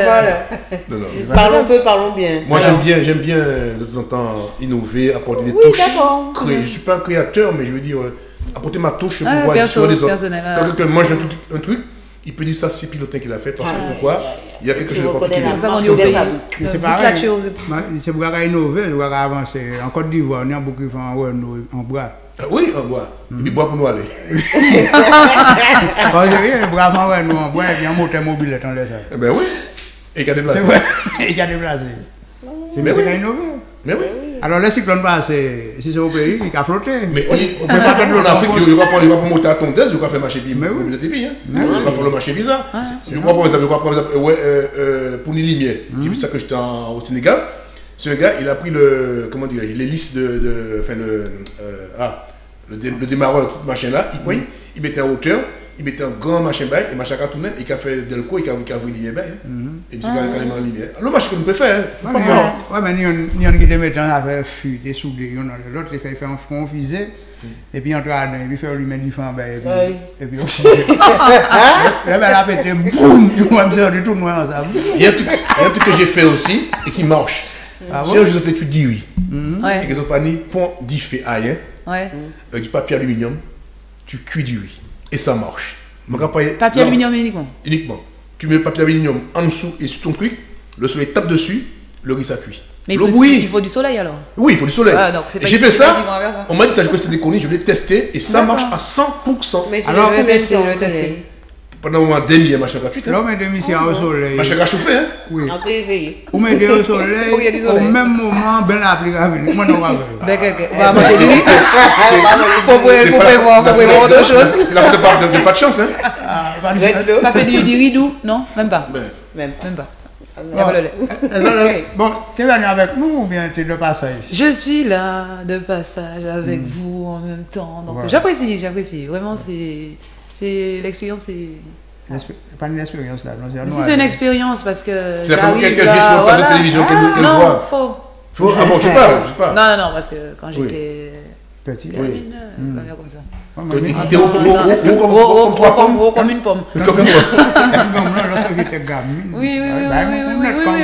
Parlons bien. Moi, j'aime bien de temps en temps innover, apporter des touches. Je ne suis pas un créateur, mais je veux dire, apporter ma touche pour pouvoir additionner les autres. Quand quelqu'un mange un truc, il peut dire ça, c'est Pilotin qui l'a fait, parce que pourquoi? Il y a quelque chose de particulier. C'est pareil. C'est pour innover, pour avancer. En Côte d'Ivoire, on a beaucoup en bois. Oui, en bois. Et puis bois pour nous aller. Parce que rien, nous en bois, il y a un moteur mobile dans les ça. Ben oui. Et qui a déplacé. Et qui a déplacé. C'est bien ça innover. Mais oui. Alors le cyclone passe, si c'est au pays, il a flotté. Mais on ne peut pas attendre en Afrique, il va pas monter à Tondes, il va faire marcher bizarre. Mais oui, il va faire le marché bizarre. Je crois par exemple, pour les lumières, j'ai vu ça que j'étais au Sénégal. C'est un gars, il a pris l'hélice le démarreur, tout machin là, il mettait en hauteur, il mettait un grand machin bail, et machin tourné, il a fait Delco, il a vu lumière bail. Et il s'est carrément lumière. Le machin qu'on peut faire, oui, mais il y en a qui te mettent dans la fût, des soudés, l'autre il fait un front visé, et puis entre il fait lui mettre du fond bail, et puis aussi. Et bien là, pété, boum, il va me dire tout noir ça. Il y a un truc que j'ai fait aussi, et qui marche. Si un jour tu dis oui, et qu'ils ont pas ni pont diffé à rien, avec du papier aluminium, tu cuis du riz. Et ça marche. Papier aluminium uniquement. Uniquement. Tu mets le papier aluminium en dessous et sur ton truc, le soleil tape dessus, le riz ça cuit. Mais il faut du soleil alors. Oui, il faut du soleil. J'ai fait ça, on m'a dit ça, je c'était connu, je l'ai testé et ça marche à 100%. Mais alors, je vais tester. Pendant un mois demi, il y a machin gratuit. Là, on met des missions au soleil. Machin gratuit, hein? Oui. On met des au soleil. Au même moment, ben l'application. Moi, non, on va faire. Faut prévoir autre chose. C'est la faute de pas de chance, hein? Ça fait du riz doux? Non, même pas. Même pas. Bon, tu es venu avec nous ou bien tu es de passage? Je suis là de passage avec vous en même temps. Donc j'apprécie. Vraiment, c'est l'expérience. Pas une expérience là. C'est une expérience parce que. C'est la première qu'elle vit sur le plateau de télévision qu'elle voit. Non, faux. Ah bon, je sais pas. Non, parce que quand j'étais. Petit. Gamine, comme ça. Tu haut comme une pomme. Comme une pomme. Lorsque j'étais gamine. Oui,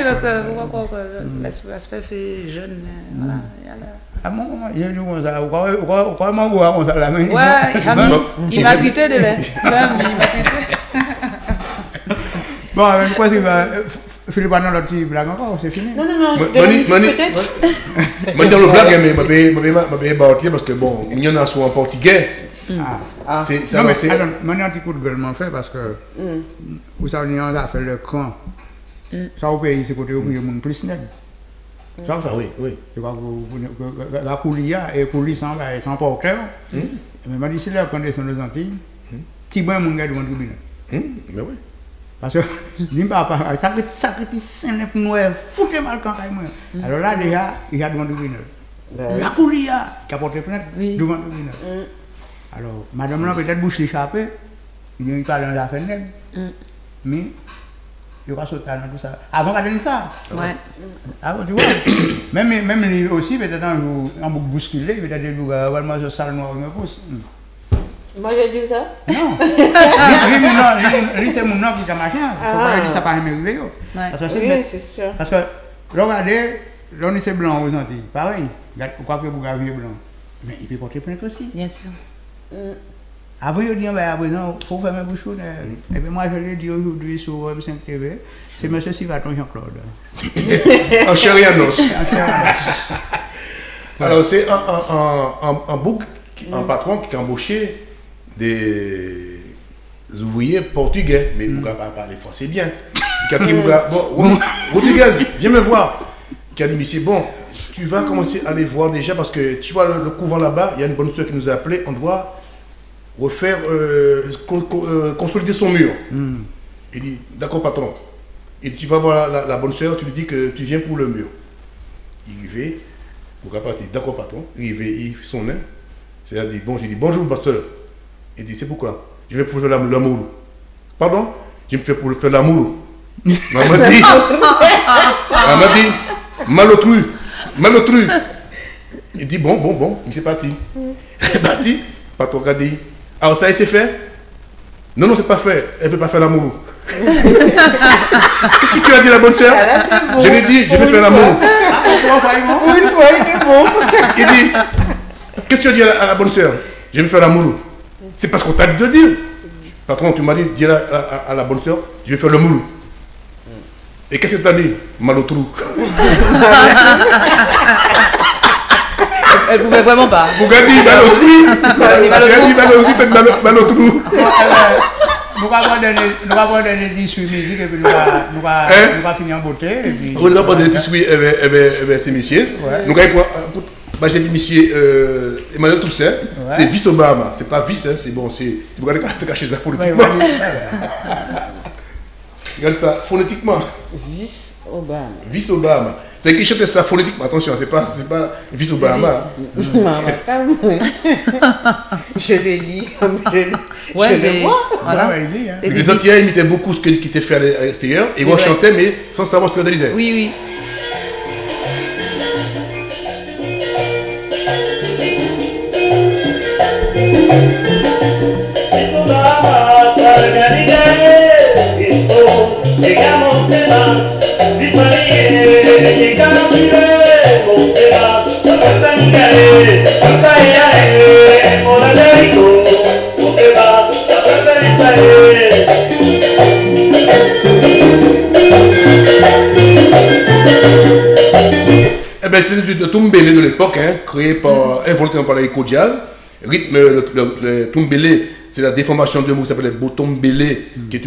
parce que l'aspect fait jeune, mais voilà. Ah bon, il y a eu ça. Pourquoi m'en voir comme ça la main? Ouais, il m'a traité de lait. Bon, avec quoi c'est va. Philippe, non, l'autre blague encore, c'est fini. Non, peut-être. Moi, dans le blague, mais je vais parce que bon, il y en a soit en portugais. C'est ça. Non, mais attends, moi, j'ai un petit coup de gueule m'en fait parce que vous savez, on a fait le cran. Ça, au pays, c'est côté où il y a mon plus net. Ça, oui. Je crois que la coulia et coulis sans porteur. Mais je dis, c'est là qu'on descend les Antilles. Si bon, mon gars devant le tribunal. Mais oui. Parce que, ça petit scène pour nous, foutez mal quand même. Alors là, déjà, il y a devant le tribunal. La coulia qui a porté plainte devant le tribunal. Alors, madame là, peut-être bouche échappée, il y a parlé dans la affaire nègre. Mais, il va sauter dans tout ça. Avant qu'elle donne ça. Ouais. Avant, tu vois. Même lui aussi, peut-être un jour, un peu bousculé, peut-être des jours, vraiment, ce sale noir, il me pousse. Moi, je dis ça? Non. Lui, c'est mon nom qui est machin. Il faut pas dire ça par arriver. Oui, c'est sûr. Parce que, regardez, l'on est blanc aux Antilles. Pareil. Quoi que vous gaviez blanc. Mais il peut porter plainte aussi. Bien sûr. Avant, je dis, à présent, il faut faire mes bouchons. Et puis moi, je l'ai dit aujourd'hui sur Web5 TV, c'est M. Sivaton Jean-Claude. En chérianos. Alors, c'est un bouc, un patron qui a embauché des ouvriers portugais, mais vous ne pouvez pas parler français bien. Il a dit, bon, Rodriguez, viens me voir. Il a dit, monsieur, bon, tu vas commencer à les voir déjà parce que tu vois le couvent là-bas, il y a une bonne soeur qui nous a appelé, on doit refaire, consolider son mur. Il dit, d'accord patron. Et tu vas voir la bonne soeur, tu lui dis que tu viens pour le mur. Il va, vous partir, d'accord patron. Il va, il fait son nain. C'est-à-dire, bon, j'ai dit, bonjour pasteur. Il dit, c'est pourquoi? Je vais pour faire l'amour. Pardon? Je me fais pour faire l'amour. Elle m'a dit, malotru. Il dit, bon, il s'est parti. Il est parti, patron a dit, alors ça, il s'est fait? Non, c'est pas fait. Elle ne veut pas faire l'amour. Qu'est-ce que tu as dit, la bonne soeur? Je lui ai dit, je vais faire l'amour. Il dit, qu'est-ce que tu as dit à la bonne soeur? Je vais faire l'amour. C'est parce qu'on t'a dit de dire. Patron, tu m'as dit, dis à la bonne soeur, je vais faire le moule. Et qu'est-ce que tu as dit? Malotrou. Elle pouvait vraiment pas. Vous avez dit malotrou. Nous allons prendre des 18 musiques et puis nous allons finir en beauté. Nous allons prendre des 18 avec ces messieurs. Nous allons prendre. J'ai vu monsieur Emmanuel Toussaint, c'est vice Obama. C'est pas vice, c'est bon, c'est. Vous regardez quand tu caches ça politiquement. Regarde ça, phonétiquement. Vice Obama. Vice Obama. C'est qui chante ça phonétiquement, attention, c'est pas vice Obama. Je le lis comme je le vois. Voilà. Les Antillais imitaient beaucoup ce qui était fait à l'extérieur et on chantait, mais sans savoir ce qu'ils disaient. Oui. C'est le tumbélé de l'époque, créé par, inventé par les jazz. Rythme, le tumbélé, c'est la déformation d'un mot qui s'appelle botombélé, qui est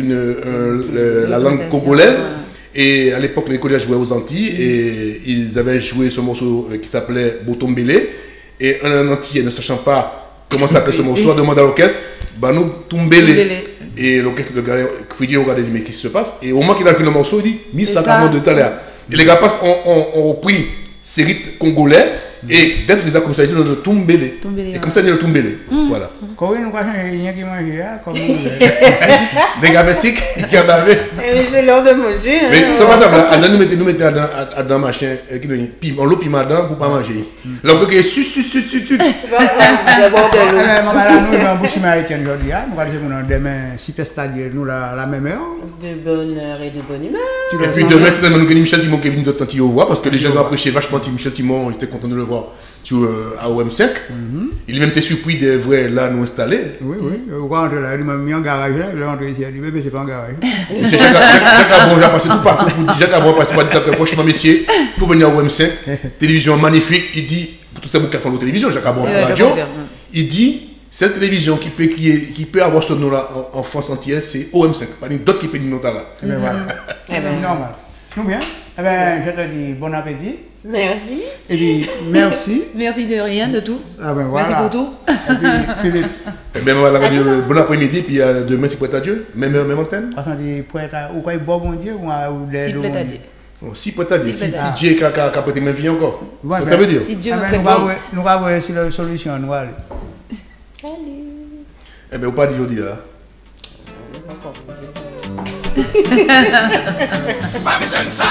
la langue congolaise. Et à l'époque, les jazz jouaient aux Antilles et ils avaient joué ce morceau qui s'appelait botombélé. Et un Antillais ne sachant pas comment ça s'appelle ce morceau, demande à l'orchestre, bah nous Tumbele. Et l'orchestre, le gars, Freddy, on regarde des images qui se passe. Et au moment qu'il a écrit le morceau, il dit 1140 de tout à l'heure. Et les gars ont repris ces rythmes congolais. Et dès que les a comme ça, ils ont le Tumbele. Et comme ça, il y a le Tumbele. Voilà. Comment nous va changer rien qui mange comme des gars sick, qui en avaient. Mais c'est l'heure de manger. Mais ça va, ça va. Nous mettons dans machin, on l'eau piment dedans pour pas manger. Là, on peut sut. C'est pas grave, nous allons en bouche américaine aujourd'hui. Nous allons demain 6 stadiers, nous la même heure. De bonne heure et de bonne humeur. Et puis demain, c'est nous que Michel Timon qui vient nous attendre au revoir parce que les gens ont apprécié vachement Michel Timon, ils étaient contents de le voir à OM5. Il est même été surpris de vrai là nous installer. Oui. On va rentrer là, il m'a mis en garage là, il va rentrer ici, il dit mais c'est pas un garage. Jacques Abron, j'ai passé tout partout pour dire Jacques Abron, parce que dire que franchement, messieurs, il faut venir à OM5, télévision magnifique. Il dit, pour tout ça, vous qui font la télévision, Jacques Abron, la radio, il dit, cette télévision qui peut avoir ce nom-là en France entière, c'est OM5. Pas d'autres qui peuvent nous noter là. Eh bien, voilà. Normal. Tout bien. Eh bien, je te dis bon appétit. Merci. Et puis, merci. Merci de rien, de tout. Ah ben voilà. Merci pour tout. Et puis, Philippe. Eh bien, voilà, bon après-midi, puis demain, c'est prêt à Dieu. Même heure, même antenne. Parce qu'on dit, ou quoi, bon Dieu, ou des. Si prêt à Dieu. Si prêt à Dieu. Si Dieu a prêté ma vie encore. Ça veut dire. Si Dieu nous va voir sur la solution, nous allons. Salut. Eh bien, vous pas dit aujourd'hui, là. Pas besoin de ça.